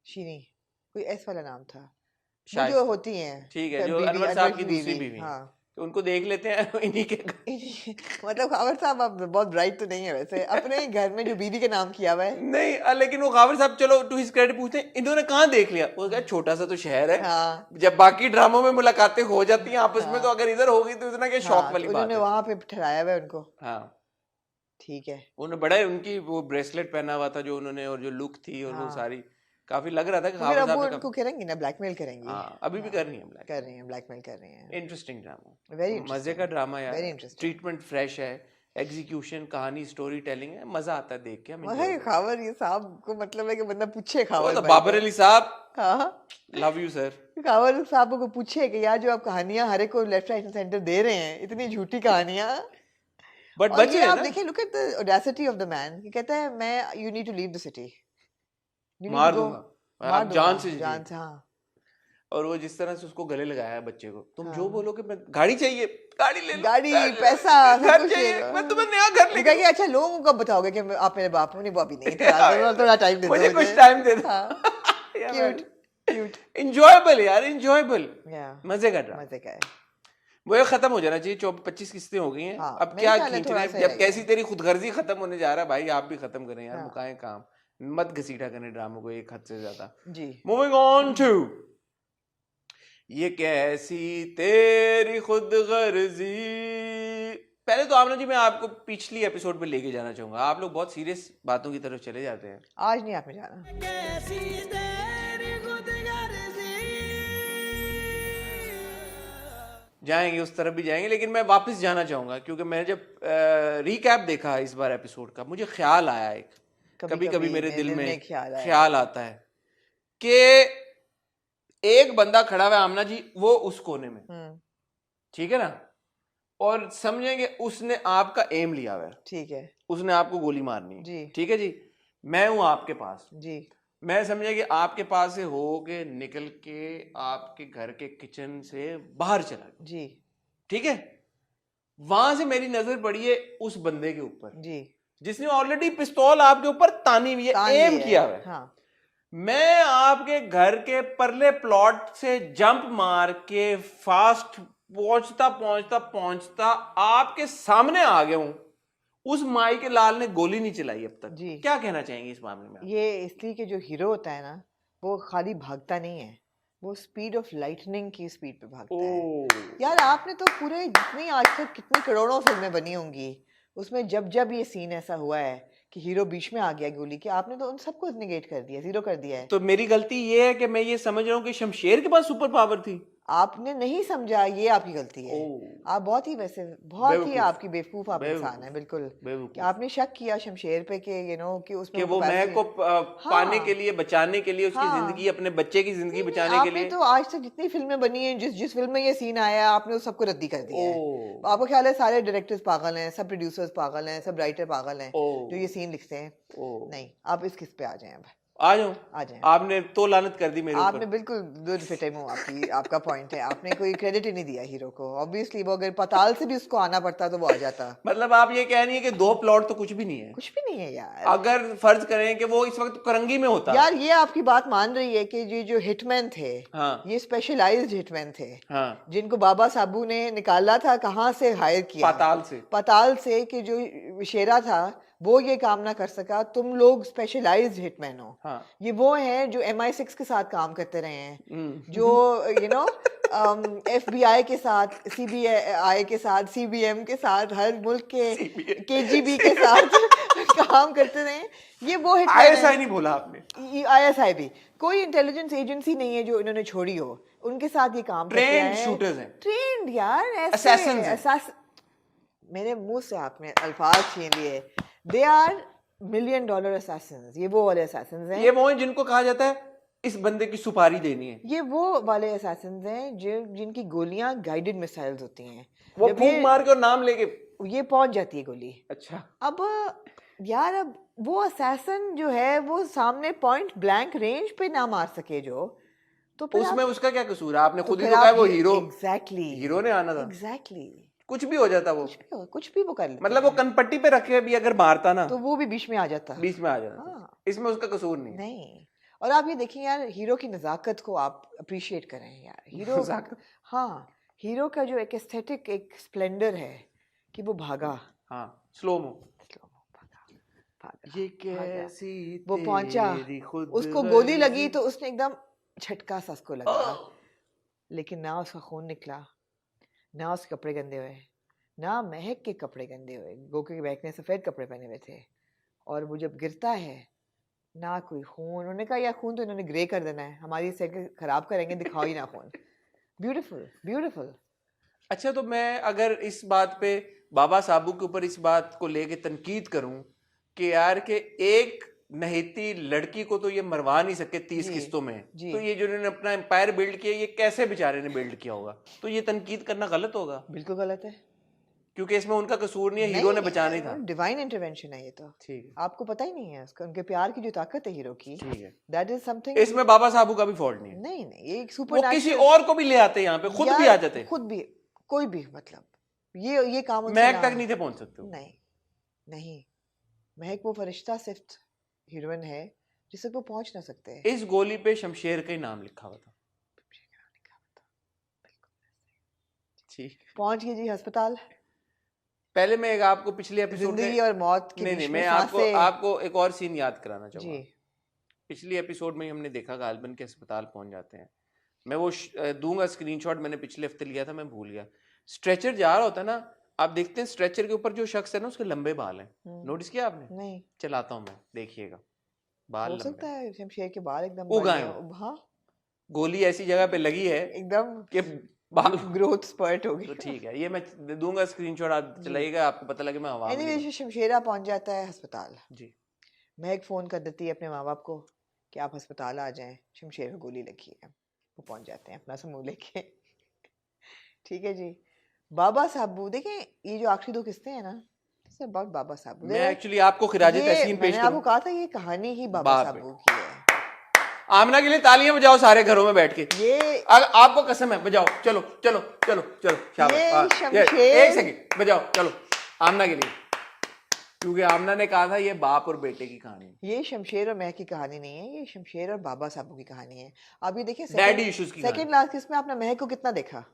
शीनी, कोई एस वाला नाम था. वो
शायद.
जो होती हैं.
ठीक है, जो
बीवी,
अनवर साहब की
बीवी,
दूसरी बीवी.
हाँ.
तो उनको देख लेते हैं इन्हीं के.
मतलब खावर साहब अब बहुत ब्राइट तो नहीं है वैसे, अपने ही घर में जो बीवी के नाम किया हुआ है.
नहीं, लेकिन वो खावर साहब चलो टू हिज क्रेडिट पूछते हैं इन्होंने कहाँ देख लिया. वो कहा छोटा सा तो शहर है.
हाँ.
जब बाकी ड्रामों में मुलाकातें हो जाती हैं आपस में, तो अगर इधर होगी तो इतना क्या शौक
हाँ,
वाली
तो
बात
उन्होंने
है.
वहां पे ठहराया हुआ है उनको.
हाँ,
ठीक है.
उन्होंने बड़ा उनकी वो ब्रेसलेट पहना हुआ था जो उन्होंने, और जो लुक थी और वो
हाँ.
सारी काफी लग रहा था कि
तो फिर
खावर
अब वो
साहब
उनको करेंगी ना, ब्लैकमेल करेंगी.
हाँ, अभी भी कर रही हैं ब्लैक.
कर रही हैं, ब्लैकमेल कर रही हैं.
इंटरेस्टिंग ड्रामा,
वेरी
मजे का ड्रामा यार.
Very interesting.
ट्रीटमेंट फ्रेश है, एग्जीक्यूशन, कहानी, स्टोरी टेलिंग है, मजा आता है देख के. हम
मगर खावर ये साहब को मतलब है कि बंदा पूछे खावर
तो
भाई
बाबर
को.
अली साहब,
हाँ,
लव यू सर.
खावर साहब को पूछे कि यार जो आप कहानियां हर एक को लेफ्ट राइट सेंटर दे रहे हैं, इतनी झूठी कहानियां.
बट
और
बचे
ये
हैं
आप
ना,
देखिए, look at the audacity of the man. ये कहता है मैं, you need to leave the city.
मार दूंगा आप जान से.
जान से. हाँ.
और वो जिस तरह से उसको गले लगाया है बच्चे को, तुम
हाँ.
जो बोलोगे मैं गाड़ी चाहिए, गाड़ी ले लो,
गाड़ी,
ले लो,
पैसा, सब
घर
कुछ ले
चाहिए,
लो.
मैं तुम्हें नया घर
वो
लेके
कहेगा अच्छा लोगों को कब बताओगे कि आप मेरे बाप हो? नहीं, वो अभी नहीं, थोड़ा टाइम दे दो
मुझे कुछ टाइम दे दो.
हाँ. Cute cute.
इंजॉयबल यार, इंजॉयबल,
या
मजे का ड्रामा.
मजे का है.
वो ये खत्म हो जाना चाहिए. 25 किस्तें हो गई हैं.
हाँ,
अब
मेरे
क्या
ख्याल है
खींच
थोड़ा
रहे
सा
हैं, जब
ही
कैसी तेरी खुदगर्जी खत्म होने जा रहा है भाई, आप भी खत्म करें यार.
हाँ.
मुकाए काम, मत घसीटा करने ड्रामों को एक हद से ज्यादा.
जी.
मूविंग ऑन टू, ये कैसी तेरी खुदगर्जी. पहले तो आमना जी मैं आपको पिछली एपिसोड पे लेके जाना चाहूंगा. आप लोग बहुत सीरियस बातों की तरफ चले जाते हैं.
आज नहीं आपने जाना.
कैसी तेरी खुदगर्जी.
जाएंगे उस तरफ भी जाएंगे, लेकिन मैं वापस जाना चाहूंगा क्योंकि मैंने जब रिकैप देखा इस बार एपिसोड का, मुझे ख्याल आया एक, कभी कभी मेरे दिल में ख्याल आता है कि एक बंदा खड़ा हुआ है आमना जी, वो उस कोने में, ठीक है ना, और समझेंगे उसने आपका एम लिया हुआ है.
ठीक है.
उसने आपको गोली मारनी है
जी.
ठीक है जी. मैं हूं आपके पास.
जी.
मैं समझे कि आपके पास से हो के निकल के आपके घर के किचन से बाहर चला गया.
जी.
ठीक है. वहां से मेरी नजर पड़ी है उस बंदे के ऊपर
जी.
जिसने ऑलरेडी पिस्तौल आपके ऊपर तानी हुई है, एम किया हुआ है.
हाँ.
मैं आपके घर के परले प्लॉट से जंप मार के फास्ट पहुंचता पहुंचता पहुंचता आपके सामने आ गया हूं. उस माई के लाल ने गोली नहीं चलाई अब तक।
जी।
क्या कहना चाहेंगे इस मामले में आप?
ये इसलिए कि जो हीरो होता है ना, वो खाली भागता नहीं है, वो स्पीड ऑफ लाइटनिंग की स्पीड पे भागता है।
ओ
यार आपने तो पूरे जितनी आज तक कितनी करोड़ों फिल्में बनी होंगी, उसमें जब जब ये सीन ऐसा हुआ है कि हीरो बीच में आ गया गोली के, आपने तो उन सबको निगेट कर दिया, जीरो कर दिया है।
तो मेरी गलती ये है कि मैं ये समझ रहा हूँ कि शमशेर के पास सुपर पावर थी।
आपने नहीं समझा, ये आपकी गलती है।
ओ
आप बहुत ही वैसे बहुत ही
बेवकूफ।
आपकी बेवकूफ आप इंसान
बेवकूफ।
है, बिल्कुल। कि
बेवकूफ
आपने शक किया शमशेर पे कि कि उसमें
कि वो महक को पाने
हाँ।
के लिए, बचाने के लिए, उसकी
हाँ।
जिंदगी, अपने बच्चे की जिंदगी
नहीं,
बचाने के
आपने
लिए।
तो आज तक जितनी फिल्में बनी हैं, जिस जिस फिल्म में ये सीन आया, आपने उस सबको रद्दी कर दिया है।
ओ
आपको ख्याल है सारे डायरेक्टर्स पागल हैं, सब प्रोड्यूसर्स पागल हैं, सब राइटर पागल हैं
ओ
जो ये सीन लिखते हैं?
ओ
नहीं, आप इस किस पे आ जाएं अब,
आ जाऊं?
आ जाएं।
आपने तो लानत कर दी मेरे
आपने
ऊपर।
बिल्कुल दूध फिटे मुंह, आपका पॉइंट है। आपने कोई क्रेडिट ही नहीं दिया हीरो को। ऑब्वियसली वो अगर पाताल से भी उसको आना पड़ता तो वो आ जाता।
मतलब आप ये कह रही है कि 2 प्लॉट तो कुछ भी नहीं है।
कुछ भी नहीं है यार।
अगर फर्ज करें कि वो इस वक्त करंगी में होता।
यार ये आपकी बात मान रही है कि ये जो हिटमैन थे,
हाँ
ये स्पेशलाइज्ड हिटमैन थे,
हाँ
जिनको बाबा साबू ने निकाला था, कहाँ से हायर किया?
पाताल से।
पाताल से। कि जो विशेरा था वो ये काम ना कर सका, तुम लोग स्पेशलाइज्ड हिटमैन हो।
हाँ
ये वो हैं जो MI6 के साथ काम करते रहे हैं, जो FBI के साथ, CBI के साथ, CBM के साथ, हर मुल्क के KGB के साथ काम करते रहे हैं। ये वो
ISI नहीं बोला आपने?
ISI भी कोई इंटेलिजेंस एजेंसी नहीं है जो इन्होंने छोड़ी हो, उनके साथ ये काम करते
ट्रेंड
हैं।
शूटर्स हैं।
ट्रेंड यार, ऐसे
Assassins हैं।
मेरे मुंह से आपने अल्फाज छीन लिए। They are $1 million assassins। ये वो वाले assassins हैं।
ये वो हैं जिनको कहा जाता है इस बंदे की सुपारी देनी है।
ये वो वाले assassins हैं जिनकी गोलियां गाइडेड मिसाइल्स होती हैं।
वो
जब
फूंक मार के और नाम लेके।
ये पहुंच जाती है गोली।
अच्छा।
अब यार, अब वो assassin जो है वो सामने पॉइंट ब्लैंक रेंज पे ना मार सके जो, तो फिर
उसमें उसका क्या कसूर है? आपने
तो
खुद ही
फिर
तो कहा
आप
वो
ये-
हीरो।
एग्जैक्टली
हीरो ने आना था।
एग्जैक्टली
कुछ भी हो जाता वो।
कुछ भी वो कर लेते
मतलब वो
हैं।
कनपट्टी पे रखे भी अगर मारता ना
तो वो भी बीच में आ जाता।
बीच में आ जाता।
हाँ।
इसमें उसका कसूर नहीं है।
नहीं। और आप ये देखिए यार, हीरो की नजाकत को आप अप्रिशिएट करें यार। हीरो
नजाकत?
हाँ, हीरो का जो एक एस्थेटिक, एक स्प्लेंडर है कि वो भागा,
हाँ स्लो मो।
भागा,
ये
भागा।
कैसी
वो पहुंचा,
तेरी खुद
उसको गोली लगी तो उसने एकदम झटका सा उसको लगा, लेकिन ना उसका खून निकला, ना उसके कपड़े गंदे हुए, ना महक के कपड़े गंदे हुए। गोके महक ने सफेद कपड़े पहने हुए थे, और वो जब गिरता है ना कोई खून। उन्होंने कहा यार खून तो इन्होंने ग्रे कर देना है, हमारी साइकिल खराब करेंगे, दिखाओ ही ना खून। Beautiful beautiful.
अच्छा, तो मैं अगर इस बात पे बाबा साबू के ऊपर इस बात को लेके तनकीद करूं कि यार के एक नहेती लड़की को तो ये मरवा नहीं सके 30
जी,
किस्तों में,
जी।
तो ये जो इन्होंने अपना एम्पायर बिल्ड किया, ये कैसे बेचारे ने बिल्ड किया होगा? तो ये तनकीद करना गलत होगा,
बिल्कुल गलत है।
क्योंकि इसमें उनका कसूर नहीं है, हीरो ने बचाना ही था।
डिवाइन इंटरवेंशन है ये तो।
ठीक है,
आपको पता ही नहीं है उसका, उनके प्यार की जो ताकत है हीरो की,
ठीक है।
That is something.
इसमें बाबा साहबू का भी फॉल्ट नहीं है।
नहीं नहीं, ये एक
वो
सुपर
किसी और को भी ले आते यहाँ पे, खुद भी आ जाते।
खुद भी, कोई भी, मतलब ये काम उनसे
महक
ना-
तक नहीं थे पहुंच सकते वो।
नहीं नहीं, महक वो फरिश्ता सिर्फ हीरोइन है जिससे वो पहुंच ना सकते।
इस गोली पे शमशेर का ही नाम लिखा हुआ था। ठीक।
पहुंच गई जी अस्पताल।
पहले मैं एक आपको पिछले एपिसोड
जिंदगी और मौत के
नहीं
बीच
नहीं,
में
मैं आपको
सांसें-
आपको एक और सीन याद कराना
जी
चाहूंगा। पिछले एपिसोड में ही हमने देखा गालबन के अस्पताल पहुंच जाते हैं। मैं वो दूंगा स्क्रीनशॉट, मैंने पिछले हफ्ते लिया था, मैं भूल गया। स्ट्रेचर जा रहा होता है ना, आप देखते हैं स्ट्रेचर के ऊपर जो शख्स है ना, उसके लंबे बाल हैं। नोटिस किया आपने?
नहीं,
चलाता हूं मैं, देखिएगा, बाल
हो
लंबे
सकता है शमशेर के बाल एकदम
उगाए
बड़े
हों।
हों। हाँ,
गोली ऐसी जगह पे लगी है
एकदम
कि बाल
ग्रोथ स्पर्ट हो
तो
गई।
ठीक है, ये मैं दूंगा स्क्रीनशॉट, आप चलाइएगा, आपको पता लगे मैं हवा में
एनीवे,
नहीं
शमशेरा पहुंच जाता है अस्पताल।
हूं। जी।
महक फोन कर देती है अपने माँ बाप को कि आप अस्पताल आ जाएं, शमशेर को गोली लगी है। वो पहुंच जाते हैं अपना समूह लेके। ठीक है जी। बाबा साबू, देखें ये जो आखिरी 2 किस्तें हैं ना, इससे बहुत बाबा साबू।
मैं एक्चुअली आपको खिराज तहसीन पेश
मैंने आपको
करूं।
कहा था ये कहानी ही बाबा
बाप
साबू की है।
आमना के लिए तालियां बजाओ सारे घरों में बैठ के।
ये
आपको कसम है, बजाओ, चलो चलो चलो चलो, शाबाश।
ये
हाँ,
शमशेर-
एक सेकंड बजाओ, चलो आमना के लिए, क्योंकि आमना ने कहा था ये बाप और बेटे की कहानी है।
ये शमशेर और महक की कहानी नहीं है, ये शमशेर और बाबा साबू की कहानी है। आप ये देखिए,
डैडी इश्यूज की
सेकंड लास्ट किस में आपने महक को कितना देखा?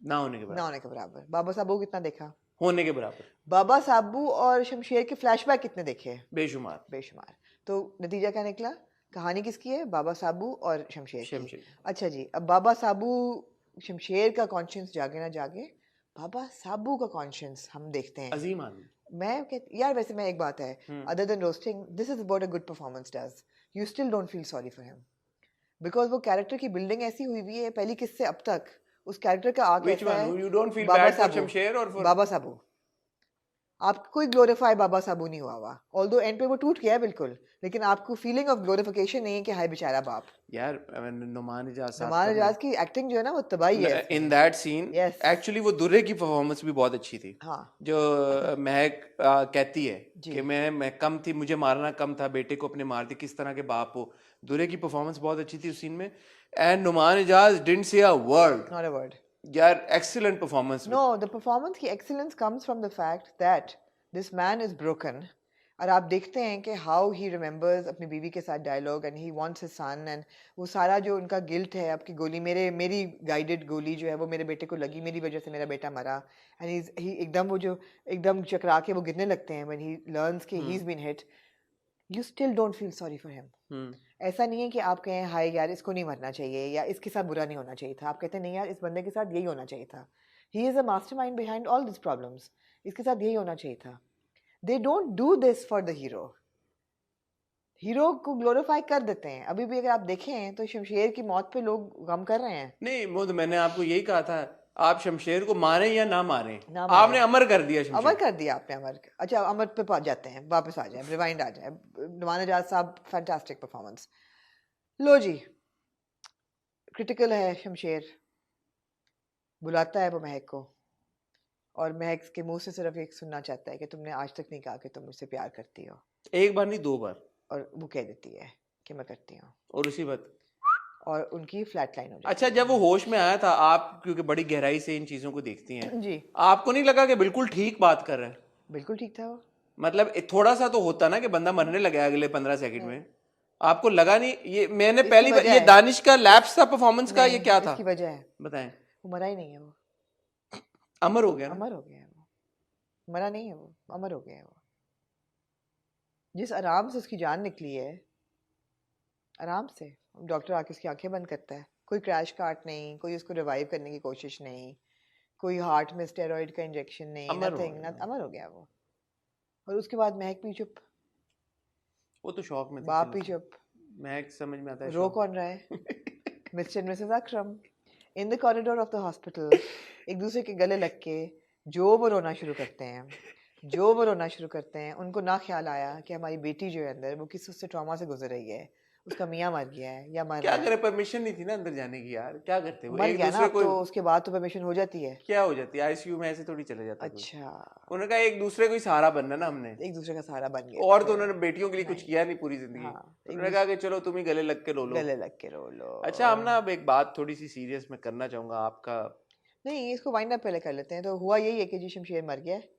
ना होने के
ना
बाद
होने के बराबर। बाबा साबू को कितना देखा?
होने के बराबर,
बाबा साबू और शमशेर के फ्लैशबैक कितने देखे हैं?
बेशुमार।
बेशुमार। तो नतीजा क्या निकला? कहानी किसकी है? बाबा साबू और शमशेर की।
शमशेर।
अच्छा जी, अब बाबा साबू शमशेर का कॉन्शियस जागे ना जागे, बाबा साबू का कॉन्शियस हम देखते हैं।
अजीम आदमी।
मैं कहती यार, वैसे मैं एक बात है, other than roasting, this is what a good performance does, you still don't feel sorry for him, because वो कैरेक्टर की बिल्डिंग ऐसी हुई हुई है पहली किस से अब तक, उस कैरेक्टर का आर्क
Which
ऐसा
one?
है।
You don't feel
Baba
bad for
साबू,
शमशेर और for
बाबा साबू, आपको कोई ग्लोरीफाई बाबा साबू नहीं हुआ हुआ, ऑल्दो एंड पे वो टूट गया बिल्कुल, लेकिन आपको फीलिंग ऑफ ग्लोरिफिकेशन नहीं है कि हाय बेचारा बाप।
यार नुमान इजाज साहब
नुमान इजाज की एक्टिंग जो है ना वो तबाही है
in that scene,
Yes.
Actually वो दुर्रे की परफॉर्मेंस भी बहुत अच्छी थी।
हाँ
जो महक कहती है
जी।
कि मैं कम थी, मुझे मारना कम था, बेटे को अपने मार दी, किस तरह के बाप हो। दुर्रे की परफॉर्मेंस बहुत अच्छी थी उस सीन में, and Numan Ijaz didn't say a word.
Not a word.
यार excellent performance.
No, the performance की excellence comes from the fact that this man is broken. और आप देखते हैं कि how he remembers अपनी बीवी के साथ dialogue and he wants his son and वो सारा जो उनका guilt है, आपकी गोली मेरी guided गोली जो है वो मेरे बेटे को लगी, मेरी वजह से मेरा बेटा मरा, and he एकदम चकरा के वो गिरने लगते हैं when he learns कि he's been hit, you still don't feel sorry for him. ऐसा नहीं है कि आप कहें हाय यार इसको नहीं मरना चाहिए या इसके साथ बुरा नहीं होना चाहिए था, आप कहते हैं नहीं यार इस बंदे के साथ यही होना चाहिए था, he is a mastermind behind all this problems, इसके साथ यही होना चाहिए था। They don't do this for the hero, hero को ग्लोरीफाई कर देते हैं। अभी भी अगर आप देखें तो शमशेर की मौत पे लोग गम कर रहे हैं।
नहीं वो तो मैंने आपको यही कहा था, आप शमशेर को मारें या ना मारें,
ना मारें।
आपने अमर कर दिया शमशेर।
अमर कर दिया आपने, अमर। अच्छा अमर पे पहुंच जाते हैं, वापस आ जाए, रिवाइंड आ जाए। नुमान इजाज साहब फैंटास्टिक परफॉर्मेंस। लो जी, क्रिटिकल है शमशेर, बुलाता है वो महक को और महक के मुंह से सिर्फ एक सुनना चाहता है कि तुमने आज तक नहीं कहा कि तुम मुझसे प्यार करती हो,
एक बार नहीं 2 बार,
और वो कह देती है कि मैं करती हूँ,
और उसी बात।
और उनकी फ्लैट लाइन हो जाती
अच्छा जब वो होश में आया था, आप क्योंकि बड़ी गहराई से इन चीजों को देखती हैं,
है। जी
आपको नहीं लगा कि बिल्कुल ठीक बात कर रहा है?
बिल्कुल ठीक था वो।
मतलब थोड़ा सा तो होता ना कि बंदा मरने लगा अगले 15 सेकंड में, आपको लगा नहीं? ये मैंने
इसकी
पहली बार,
वजह
ये
है।
दानिश का लैप्स था परफॉर्मेंस का, ये
नहीं,
क्या था
इसकी वजह है
बताएं?
वो मरा ही नहीं है, वो
अमर हो गया ना?
अमर हो गया है, वो मरा नहीं है, वो अमर हो गया है। वो जिस आराम से उसकी जान निकली है, आराम से डॉक्टर आके उसकी आंखें बंद करता है, कोई क्रैश कार्ट नहीं, कोई उसको रिवाइव करने की कोशिश नहीं, कोई हार्ट में स्टेरॉइड का इंजेक्शन नहीं,
अमर हो
नथिंग,
गया।
अमर हो गया वो। और उसके बाद महक भी चुप,
वो तो शौक में थी,
बाप भी
चलो।
चुप,
मैं समझ में आता है
रो
शौक।
कौन रहा है? Mister and Mrs Akram in the corridor of the hospital, एक दूसरे के गले लग के जो वो रोना शुरू करते हैं, जो वो रोना शुरू करते हैं। उनको ना ख्याल आया कि हमारी बेटी जो है अंदर, वो किस उससे ट्रॉमा से गुजर रही है, उसका मियाँ मर गया है या मर
क्या
रहा है।
करे, परमिशन नहीं थी ना अंदर जाने की यार, क्या करते वो
मर
एक
गया ना
दूसरे
अब
को,
तो, उसके बाद तो परमिशन हो जाती है।
क्या हो जाती है आईसीयू में, ऐसे थोड़ी चले जाता है कोई।
अच्छा,
उन्होंने कहा एक दूसरे को ही सहारा बनना ना हमने,
एक दूसरे का सहारा बन गए
और
थे।
तो उन्होंने बेटियों के लिए कुछ
नहीं।
किया नहीं पूरी जिंदगी।
हाँ, एक
उन्होंने कहा कि चलो तुम ही गले लग के रो लो।
गले लग के रो लो।
अच्छा हम ना अब एक बात थोड़ी सी सीरियस मैं करना चाहूंगा आपका।
नहीं, इसको वाइंड अप पहले कर लेते हैं। तो हुआ यही है कि जी शमशेर मर गया है,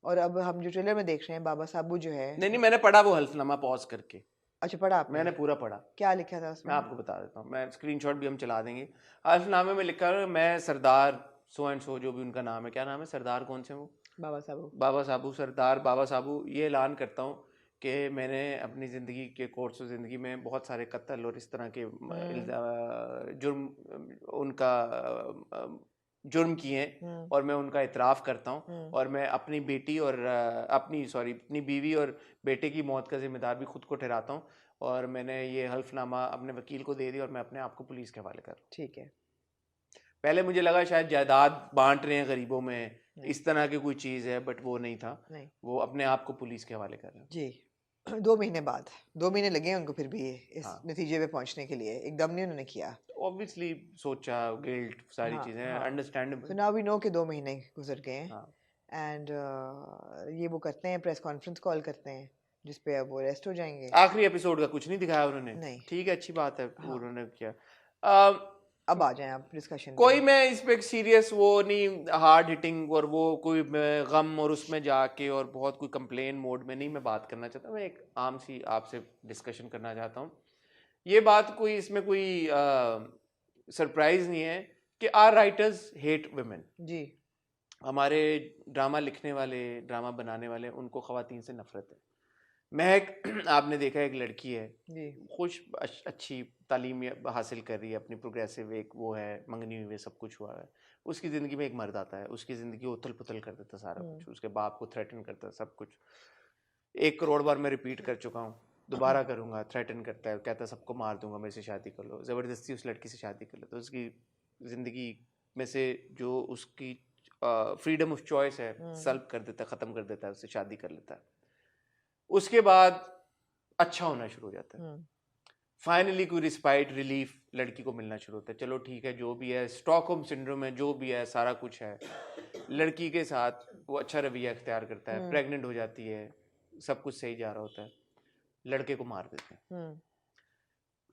और अब हम जो ट्रेलर में देख रहे हैं, बाबा साबू जो है।
नहीं मैंने पढ़ा वो हल्फनामा पॉज करके,
अच्छा पढ़ा आपने?
मैंने पूरा पढ़ा।
क्या लिखा था
मैं
उसमें?
आपको बता देता हूँ, मैं स्क्रीनशॉट भी हम चला देंगे। हल्फनामे में लिखा है मैं सरदार सो एंड सो, जो भी उनका नाम है, क्या नाम है, सरदार कौन से वो,
बाबा साबू।
बाबा साबू, सरदार बाबा साबू, ये ऐलान करता हूँ कि मैंने अपनी ज़िंदगी के कोर्स ज़िंदगी में बहुत सारे कत्ल और इस तरह के जुर्म उनका जुर्म किए हैं, और मैं उनका इतराफ़ करता हूँ, और मैं अपनी बेटी और अपनी बीवी और बेटे की मौत का जिम्मेदार भी खुद को ठहराता हूँ, और मैंने ये हल्फनामा अपने वकील को दे दिया और मैं अपने आप को पुलिस के हवाले कर रहा हूँ।
ठीक है।
पहले मुझे लगा शायद जायदाद बांट रहे हैं गरीबों में, इस तरह की कोई चीज़ है, बट वो नहीं था।
नहीं।
वो अपने आप को पुलिस के हवाले कर रहे हैं।
जी 2 महीने बाद, 2 महीने लगे हैं उनको फिर भी इस
हाँ।
नतीजे पे पहुंचने के लिए, एकदम नहीं उन्होंने किया।
ऑब्वियसली सोचा, गिल्ट, सारी
हाँ,
चीज़ें
हाँ।
अंडरस्टैंडेबल।
तो नाउ वी नो कि 2 महीने गुजर गए हैं,
हाँ।
एंड ये वो करते हैं, प्रेस कॉन्फ्रेंस कॉल करते हैं जिस पे अब वो अरेस्ट हो जाएंगे।
आखिरी एपिसोड का कुछ नहीं दिखाया उन्होंने।
नहीं।
ठीक है, अच्छी बात है।
हाँ।
उन्होंने किया।
अब आ जाएं आप डिस्कशन
कोई मैं इस पे सीरियस वो नहीं, हार्ड हिटिंग और वो कोई गम और उसमें जाके और बहुत कोई कंप्लेन मोड में नहीं मैं बात करना चाहता। मैं एक आम सी आपसे डिस्कशन करना चाहता हूँ। ये बात कोई इसमें कोई सरप्राइज नहीं है कि आर राइटर्स हेट वुमेन।
जी।
हमारे ड्रामा लिखने वाले, ड्रामा बनाने वाले, उनको ख़वातीन से नफरत है। महक आपने देखा एक लड़की है,
जी
अच्छी तालीम हासिल कर रही है, अपनी प्रोग्रेसिव एक वो है, मंगनी हुई है, सब कुछ हुआ है। उसकी ज़िंदगी में एक मर्द आता है, उसकी ज़िंदगी उथल पुथल कर देता सारा कुछ, उसके बाप को थ्रेटन करता सब कुछ। 1 करोड़ बार मैं रिपीट कर चुका हूँ, दोबारा करूँगा। थ्रेटन करता है, कहता है सबको मार दूंगा, मेरे से शादी कर लो, ज़बरदस्ती उस लड़की से शादी कर लो। तो उसकी ज़िंदगी में से जो उसकी फ्रीडम ऑफ चॉइस है सल्ब कर देता है, ख़त्म कर देता है, उससे शादी कर लेता है। उसके बाद अच्छा होना शुरू हो जाता है। फाइनली कोई रिस्पाइट, रिलीफ लड़की को मिलना शुरू होता है। चलो ठीक है, जो भी है, स्टॉकहोम सिंड्रोम है, जो भी है, सारा कुछ है। लड़की के साथ वो अच्छा रवैया इख्तियार करता है, प्रेग्नेंट हो जाती है, सब कुछ सही जा रहा होता है, लड़के को मार देते हैं।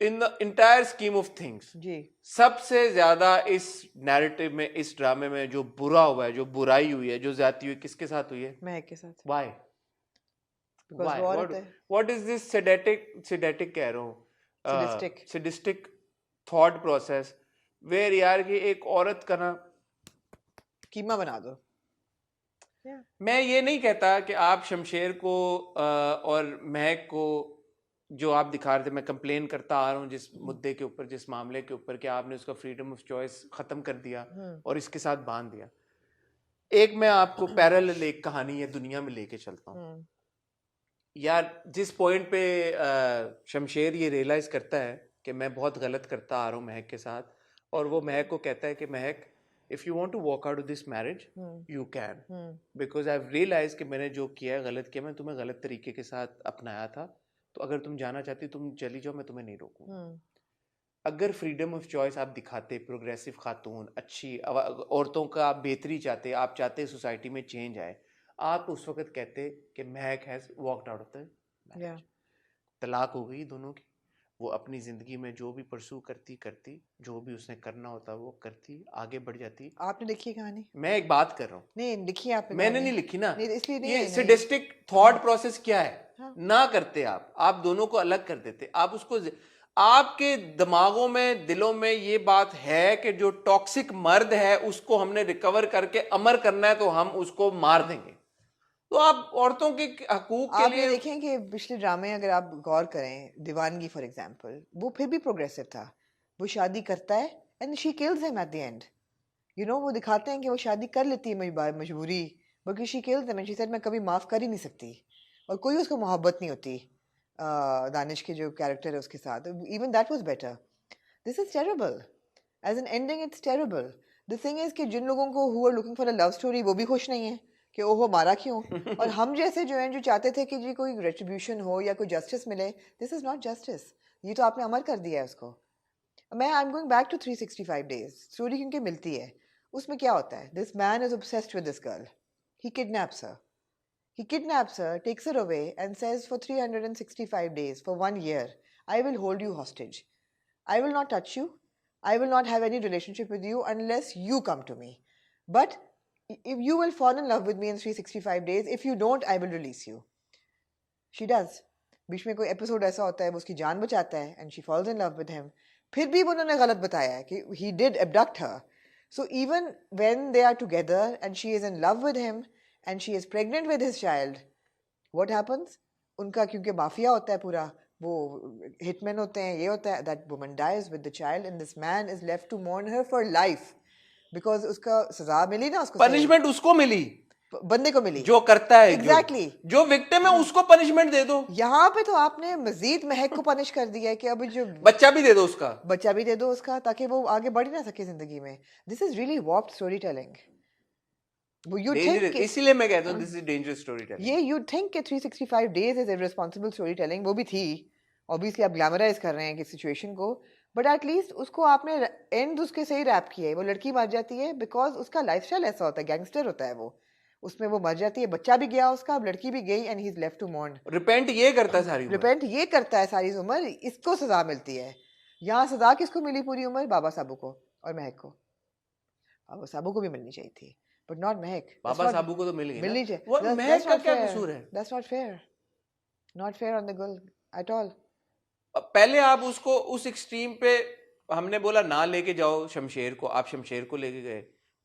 In the entire scheme of things,
जी
सबसे ज्यादा इस नैरेटिव में, इस ड्रामे में जो बुरा हुआ है, जो बुराई हुई है, जो ज्यादती हुई, किसके साथ हुई है?
महक के साथ।
Why?
Because
Why?
वो औरत है।
What is this sadistic कह रहा हूँ, sadistic thought process where यार कि एक औरत का ना,
कीमा बना दो।
मैं ये नहीं कहता कि आप शमशेर को और महक को जो आप दिखा रहे थे, मैं कंप्लेन करता आ रहा हूँ जिस मुद्दे के ऊपर, जिस मामले के ऊपर, कि आपने उसका फ्रीडम ऑफ चॉइस खत्म कर दिया और इसके साथ बांध दिया। एक मैं आपको पैरेलल एक कहानी या दुनिया में लेके चलता हूँ यार। जिस पॉइंट पे शमशेर ये रियलाइज करता है कि मैं बहुत गलत करता आ रहा हूँ महक के साथ, और वो महक को कहता है कि Mahak, if you want to walk out of this marriage you can, because I have realise कि मैंने जो किया है गलत किया, मैं तुम्हें गलत तरीके के साथ अपनाया था, तो अगर तुम जाना चाहती तुम चली जाओ, मैं तुम्हें नहीं रोकूंगा। अगर फ्रीडम ऑफ चॉइस आप दिखाते, प्रोग्रेसिव खातून, अच्छी औरतों का आप बेहतरी चाहते, आप चाहते सोसाइटी में चेंज आए, आप उस वक्त कहते कि महक has walked out of the marriage. तलाक हो गई दोनों की, वो अपनी जिंदगी में जो भी परसू करती, जो भी उसने करना होता वो करती, आगे बढ़ जाती।
आपने लिखी है कहानी?
मैं एक बात कर रहा हूँ,
नहीं लिखी आपने?
मैंने नहीं लिखी ना,
नहीं, इसलिए नहीं,
ये
नहीं,
सैडिस्टिक थॉट प्रोसेस क्या है
हाँ।
ना करते आप दोनों को अलग कर देते। आप उसको, आपके दिमागों में, दिलों में ये बात है कि जो टॉक्सिक मर्द है उसको हमने रिकवर करके अमर करना है, तो हम उसको मार देंगे। तो आप औरतों के हकूक के लिए
देखें कि पिछले ड्रामे अगर आप गौर करें, दीवानगी फॉर एग्जांपल, वो फिर भी प्रोग्रेसिव था। वो शादी करता है and she kills him at the end. You know, वो दिखाते हैं कि वो शादी कर लेती है मजबूरी, बल्कि she kills him and she said मैं कभी माफ कर ही नहीं सकती, और कोई उसको मोहब्बत नहीं होती। दानिश के जो कैरेक्टर है उसके साथ, even that was better. This is terrible as an ending, it's terrible. The thing is कि जिन लोगों को who are looking for a love story, वो भी खुश नहीं है कि ओहो मारा क्यों। और हम जैसे जो हैं, जो चाहते थे कि जी कोई रेट्रिब्यूशन हो या कोई जस्टिस मिले, दिस इज नॉट जस्टिस। ये तो आपने अमर कर दिया है उसको। मैं I am going back to 365 days story क्योंकि मिलती है। उसमें क्या होता है, this man is obsessed with this girl, he kidnaps her, takes her away and says for 365 days, for 1 year, I will hold you hostage. I will not touch you. I will not have any relationship with you unless you come to me. But if you will fall in love with me in 365 days, if you don't, I will release you. She does. बीच में कोई episode ऐसा होता है वो उसकी जान बचाता है and she falls in love with him. फिर भी उन्होंने गलत बताया है कि he did abduct her. So even when they are together and she is in love with him and she is pregnant with his child, what happens? उनका क्योंकि mafia होता है पूरा, वो हिटमैन होते हैं, ये होता है, that woman dies with the child and this man is left to mourn her for life because उसका सजा मिली ना, उसको
पनिशमेंट उसको मिली,
बंदे को मिली
जो करता है,
एग्जैक्टली
जो विक्टिम है उसको पनिशमेंट दे दो।
यहाँ पे तो आपने मजीद महक को पनिश कर दिया है कि अब जो
बच्चा भी दे दो उसका,
बच्चा भी दे दो उसका, ताकि वो आगे बढ़ ही ना सके जिंदगी में। This is really warped story telling.
इसीलिए मैं कहता हूँ this is dangerous story telling.
ये यू थिंक कि 365 days is irresponsible story telling, वो भी थी। ऑब्वियसली आप ग्लैमराइज कर रहे हैं कि सिचुएशन को, बट एटलीस्ट उसको आपने एंड उसके सही रैप किया है। वो लड़की मर जाती है बिकॉज उसका लाइफस्टाइल ऐसा होता है, गैंगस्टर होता है वो, उसमें वो मर जाती है, बच्चा भी गया उसका, अब लड़की भी गई and he is left to mourn.
Repent ये करता है सारी उम्र,
रिपेंट ये करता है सारी उम्र, इसको सजा मिलती है। यहाँ सजा किसको मिली पूरी उम्र? बाबा साबू को और महक को। बाबा साबू को भी मिलनी चाहिए थी, बट नॉट महक।
बाबा साबू को तो मिलनी
चाहिए।
वो महक का क्या कसूर है?
That's not fair, not fair on the girl at all.
पहले आप उसको उस एक्सट्रीम पे, हमने बोला ना लेके जाओ शमशेर को, आप शमशेर को लेके गए,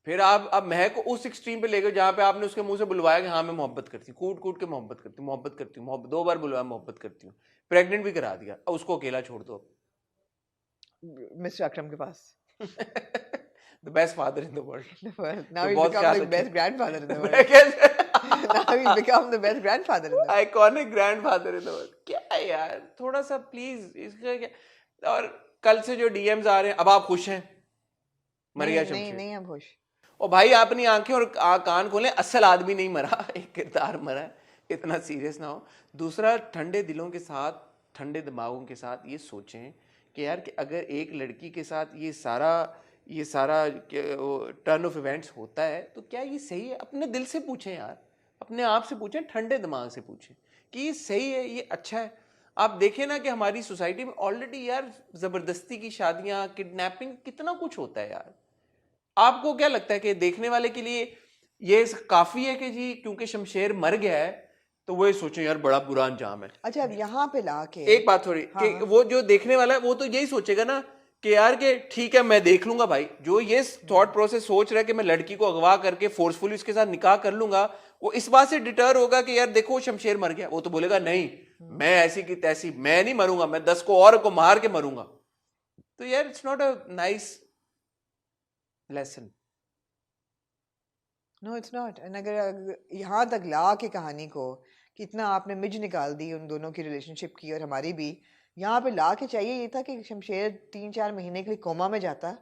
फिर आप अब महक को उस एक्सट्रीम पे ले गए जहाँ पे आपने उसके मुंह से बुलवाया कि हाँ मैं मोहब्बत करती हूँ, कूट कूट के मोहब्बत करती हूँ, मोहब्बत करती हूँ, मोहब्बत 2 बार बुलवाया, मोहब्बत करती हूँ, प्रेग्नेंट भी करा दिया, अब उसको अकेला छोड़ दो।
मिस्टर अकरम के पास
the best father in the world.
now
तो
he's
बहुत
become
ख्याल
the best
रखें।
grandfather in the
मैं
world
कैसे
now he's become the best grandfather in the world
iconic grandfather in the world. क्या यार, थोड़ा सा प्लीज इसका क्या। और कल से जो डीएम्स आ रहे हैं, अब आप खुश हैं? मर गया
नहीं
शमशेर।
नहीं हम खुश
और भाई अपनी आंखें और कान खोलें, असल आदमी नहीं मरा, एक किरदार मरा है, इतना सीरियस ना हो। दूसरा, ठंडे दिलों के साथ, ठंडे दिमागों के साथ ये सोचें कि यार कि अगर एक लड़की के साथ ये सारा टर्न ऑफ इवेंट्स होता है तो क्या ये सही है? अपने दिल से पूछें यार, अपने आप से पूछें, ठंडे दिमाग से पूछें कि ये सही है, ये अच्छा है। आप देखें ना कि हमारी सोसाइटी में ऑलरेडी यार ज़बरदस्ती की शादियाँ, किडनैपिंग, कितना कुछ होता है यार। आपको क्या लगता है कि देखने वाले के लिए ये काफी है कि जी क्योंकि शमशेर मर गया है तो वो ये सोचें यार बड़ा बुरा अंजाम है?
अच्छा अब यहाँ पे लाके
एक बात थोड़ी
हाँ,
कि वो जो देखने वाला है वो तो यही सोचेगा ना कि यार के ठीक है मैं देख लूंगा भाई। जो ये थॉट प्रोसेस सोच रहा है कि मैं लड़की को अगवा करके फोर्सफुली उसके साथ निकाह कर लूंगा, वो इस बात से डिटर होगा कि यार देखो शमशेर मर गया। वो तो बोलेगा नहीं मैं ऐसी की तैसी, मैं नहीं मरूंगा, मैं 10 को और को मार के मरूंगा। तो यार it's not a nice lesson.
No it's not. And अगर यहाँ तक ला के कहानी को कितना आपने मिज निकाल दी उन दोनों की रिलेशनशिप की और हमारी भी, यहाँ पे ला के चाहिए ये था कि शमशेर 3-4 महीने के लिए कोमा में जाता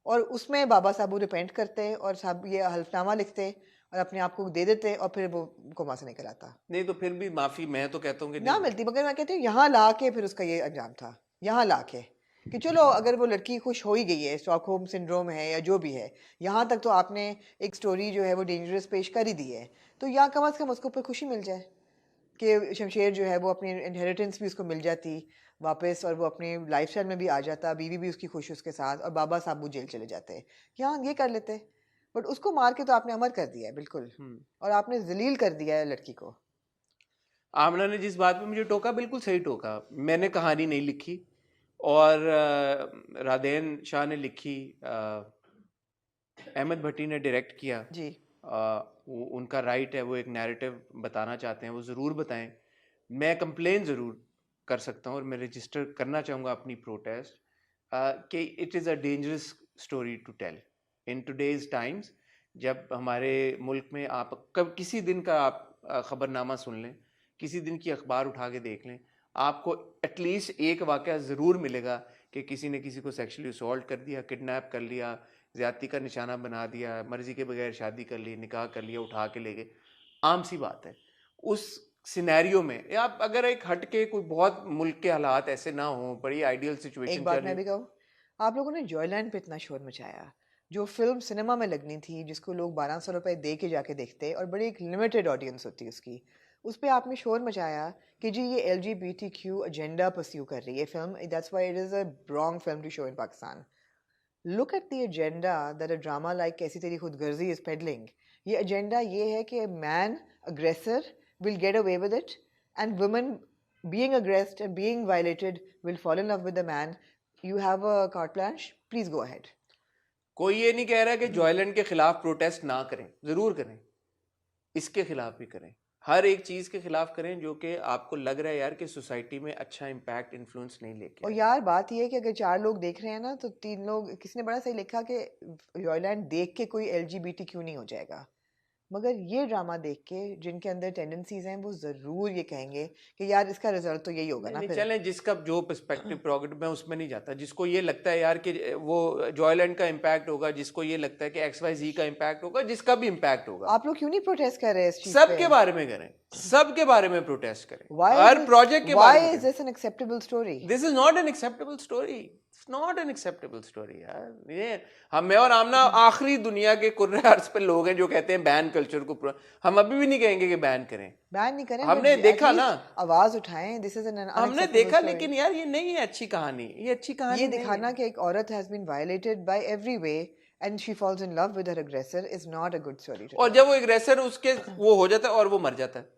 और उसमें बाबा साहब रिपेंट करते और साहब ये हल्फनामा लिखते और अपने आप को दे देते और फिर वो कोमा से निकल आता।
नहीं तो फिर भी माफी मैं तो कहता हूँ कि
ना
नहीं।
मिलती, मगर मैं कहती हूँ यहाँ ला के फिर उसका ये अंजाम था। यहाँ ला के कि चलो अगर वो लड़की खुश हो ही गई है, स्टॉकहोम सिंड्रोम है या जो भी है, यहाँ तक तो आपने एक स्टोरी जो है वो डेंजरस पेश कर ही दी है, तो यहाँ कम अज़ कम उसको ऊपर खुशी मिल जाए कि शमशेर जो है वो अपनी इनहेरिटेंस भी उसको मिल जाती वापस और वो अपनी लाइफस्टाइल में भी आ जाता, बीवी भी उसकी खुश उसके साथ, और बाबा साहब वो जेल चले जाते। यहाँ ये कर लेते, बट उसको मार के तो आपने अमर कर दिया है बिल्कुल, और आपने जलील कर दिया है लड़की को।
आमना ने जिस बात पे मुझे टोका बिल्कुल सही टोका। मैंने कहानी नहीं लिखी और राधेन शाह ने लिखी, अहमद भट्टी ने डायरेक्ट किया
जी
वो उनका राइट है, वो एक नैरेटिव बताना चाहते हैं, वो ज़रूर बताएं। मैं कंप्लेन ज़रूर कर सकता हूँ और मैं रजिस्टर करना चाहूँगा अपनी प्रोटेस्ट कि it is a dangerous story to tell in today's times. जब हमारे मुल्क में आप कब किसी दिन का आप ख़बरनामा सुन लें, किसी दिन की अखबार उठा के देख लें, आपको एटलीस्ट एक वाक़या ज़रूर मिलेगा कि किसी ने किसी को सेक्सुअली असॉल्ट कर दिया, किडनैप कर लिया, ज़्यादती का निशाना बना दिया, मर्जी के बगैर शादी कर ली, निकाह कर लिया, उठा के ले गए। आम सी बात है। उस सिनेरियो में या अगर एक हट के कोई बहुत मुल्क के हालात ऐसे ना हो, बड़ी आइडियल सिचुएशन
एक बात मैं भी कहूँ, आप लोगों ने जॉयलैंड पे इतना शोर मचाया, जो फिल्म सिनेमा में लगनी थी, जिसको लोग 1200 रुपए दे के जाके देखते और बड़ी एक लिमिटेड ऑडियंस होती है उसकी, उस पर आपने शोर मचाया कि जी ये LGBTQ एजेंडा परस्यू कर रही है film, that's why it is a wrong film to show in Pakistan. Look at the agenda that a drama like Kaisi Teri Khudgarzi is peddling. ये एजेंडा ये है कि man aggressor will get away with it and women being aggressed and being violated will fall in love with the man. You have a carte blanche, please go ahead.
कोई ये नहीं कह रहा कि जॉयलैंड के खिलाफ प्रोटेस्ट ना करें, ज़रूर करें, इसके खिलाफ भी करें, हर एक चीज़ के खिलाफ करें जो कि आपको लग रहा है यार कि सोसाइटी में अच्छा इम्पैक्ट इन्फ्लुएंस नहीं लेके
और
आए।
यार बात ये है कि अगर 4 लोग देख रहे हैं ना, तो 3 लोग, किसी ने बड़ा सही लिखा कि जॉयलैंड देख के कोई LGBTQ नहीं हो जाएगा, मगर ये ड्रामा देख के जिनके अंदर टेंडेंसीज हैं वो ज़रूर ये कहेंगे कि यार इसका रिजल्ट तो यही होगा ना।
नहीं
फिर
चलें, जिसका जो पर्सपेक्टिव प्रोग्रेटिव, मैं उसमें नहीं जाता। जिसको ये लगता है यार कि वो जॉयलैंड का इम्पैक्ट होगा, जिसको ये लगता है कि XYZ का इम्पैक्ट होगा, जिसका भी इम्पैक्ट होगा,
आप लोग क्यों नहीं प्रोटेस्ट कर रहे हैं इस चीज़
सब
पे?
के बारे में करें, सब के बारे में प्रोटेस्ट करें,
Why
हर
is
प्रोजेक्ट के
why
बारे में
is this an acceptable story?
This is not an acceptable story, it's not an acceptable story यार। ये मैं और आमना आखिरी दुनिया के कुर्रे अर्ज पे लोग हैं जो कहते हैं बैन कल्चर को हम अभी भी नहीं कहेंगे कि बैन करें,
बैन नहीं करें,
हमने
but
देखा
at
ना,
least आवाज उठाएं। दिस इज एन
हमने देखा, लेकिन यार ये नहीं है अच्छी कहानी, ये अच्छी कहानी
ये
नहीं
दिखाना
है।
कि एक औरत has been violated by every way and she falls in love with her aggressor is not a good story.
और जब वो एग्रेसर उसके वो हो जाता है और वो मर जाता है,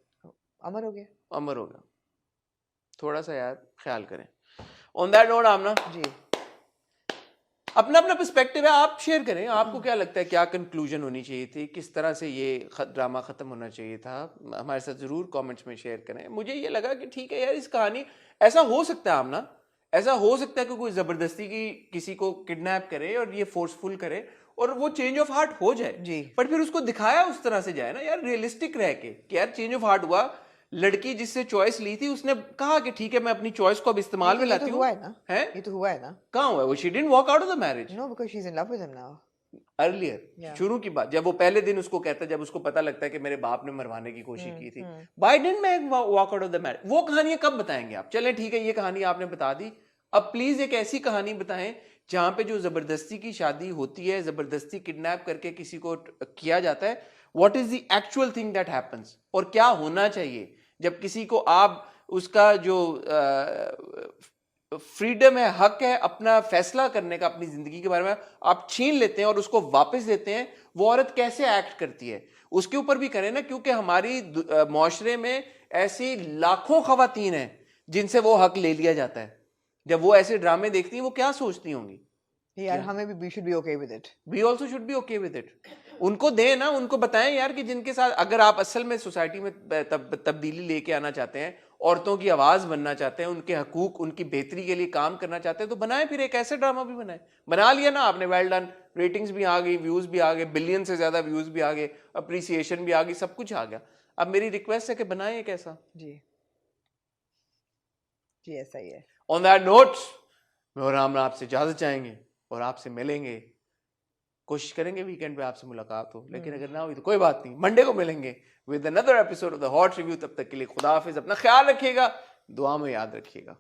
अमर हो गया
अमर होगा, थोड़ा सा यार ख्याल करें। ऑन दैट नोट आमना
जी,
अपना अपना पर्सपेक्टिव है, आप शेयर करें, आपको क्या लगता है क्या कंक्लूजन होनी चाहिए थी, किस तरह से ये ड्रामा खत्म होना चाहिए था, हमारे साथ जरूर कमेंट्स में शेयर करें। मुझे ये लगा कि ठीक है यार, इस कहानी ऐसा हो सकता है आमना, ऐसा हो सकता है कि कोई जबरदस्ती की किसी को किडनैप करे और ये फोर्सफुल करे और वो चेंज ऑफ हार्ट हो जाए
जी।
पर फिर उसको दिखाया उस तरह से जाए ना यार, रियलिस्टिक रह के कि यार चेंज ऑफ हार्ट हुआ, लड़की जिससे चॉइस ली थी उसने कहा कि ठीक है मैं अपनी चॉइस को अब इस्तेमाल में लाती हूँ।
हुआ है ना,
है
ये तो हुआ है ना।
कहाँ हुआ है वो? She didn't walk out of the marriage.
No, because she is in love with him now.
Earlier शुरू की बात, जब वो पहले दिन उसको कहता है, जब उसको पता लगता है कि मेरे बाप ने मरवाने की कोशिश की थी, व्हाई डिडंट मैं walk out of the marriage. वो कहानियां कब बताएंगे आप? चलें ठीक है, ये कहानी आपने बता दी, अब प्लीज एक ऐसी कहानी बताएं जहां पे जो जबरदस्ती की शादी होती है, जबरदस्ती किडनैप करके किसी को किया जाता है, what is the actual thing that happens, और क्या होना चाहिए जब किसी को आप उसका जो फ्रीडम है, हक है अपना फैसला करने का अपनी जिंदगी के बारे में, आप छीन लेते हैं और उसको वापस देते हैं। वो औरत कैसे एक्ट करती है उसके ऊपर भी करें ना, क्योंकि हमारी मुआशरे में ऐसी लाखों खवातीन हैं जिनसे वो हक ले लिया जाता है। जब वो ऐसे ड्रामे देखती हैं वो क्या सोचती होंगी
यार हमें भी, we should be okay with it.
We also should be okay with it. उनको दें ना, उनको बताएं यार कि जिनके साथ अगर आप असल में सोसाइटी में तब्दीली लेके आना चाहते हैं, औरतों की आवाज बनना चाहते हैं, उनके हकूक, उनकी बेहतरी के लिए काम करना चाहते हैं, तो बनाएं फिर एक ऐसा ड्रामा भी बनाएं। बना लिया ना आपने, वेल डन, रेटिंग्स भी आ गई, व्यूज भी आ गए, बिलियन से ज्यादा व्यूज भी आ गए, अप्रिसिएशन भी आ गई, सब कुछ आ गया। अब मेरी रिक्वेस्ट है कि बनाएं एक ऐसा।
जी जी, ऐसा ही है।
ऑन दैट नोट मैं और राम आपसे इजाजत चाहेंगे और आपसे मिलेंगे, कोशिश करेंगे वीकेंड पे आपसे मुलाकात हो, लेकिन अगर ना हुई तो कोई बात नहीं, मंडे को मिलेंगे with another episode of the hot review. तब तक के लिए खुदा हाफिज, अपना ख्याल रखिएगा, दुआ में याद रखिएगा।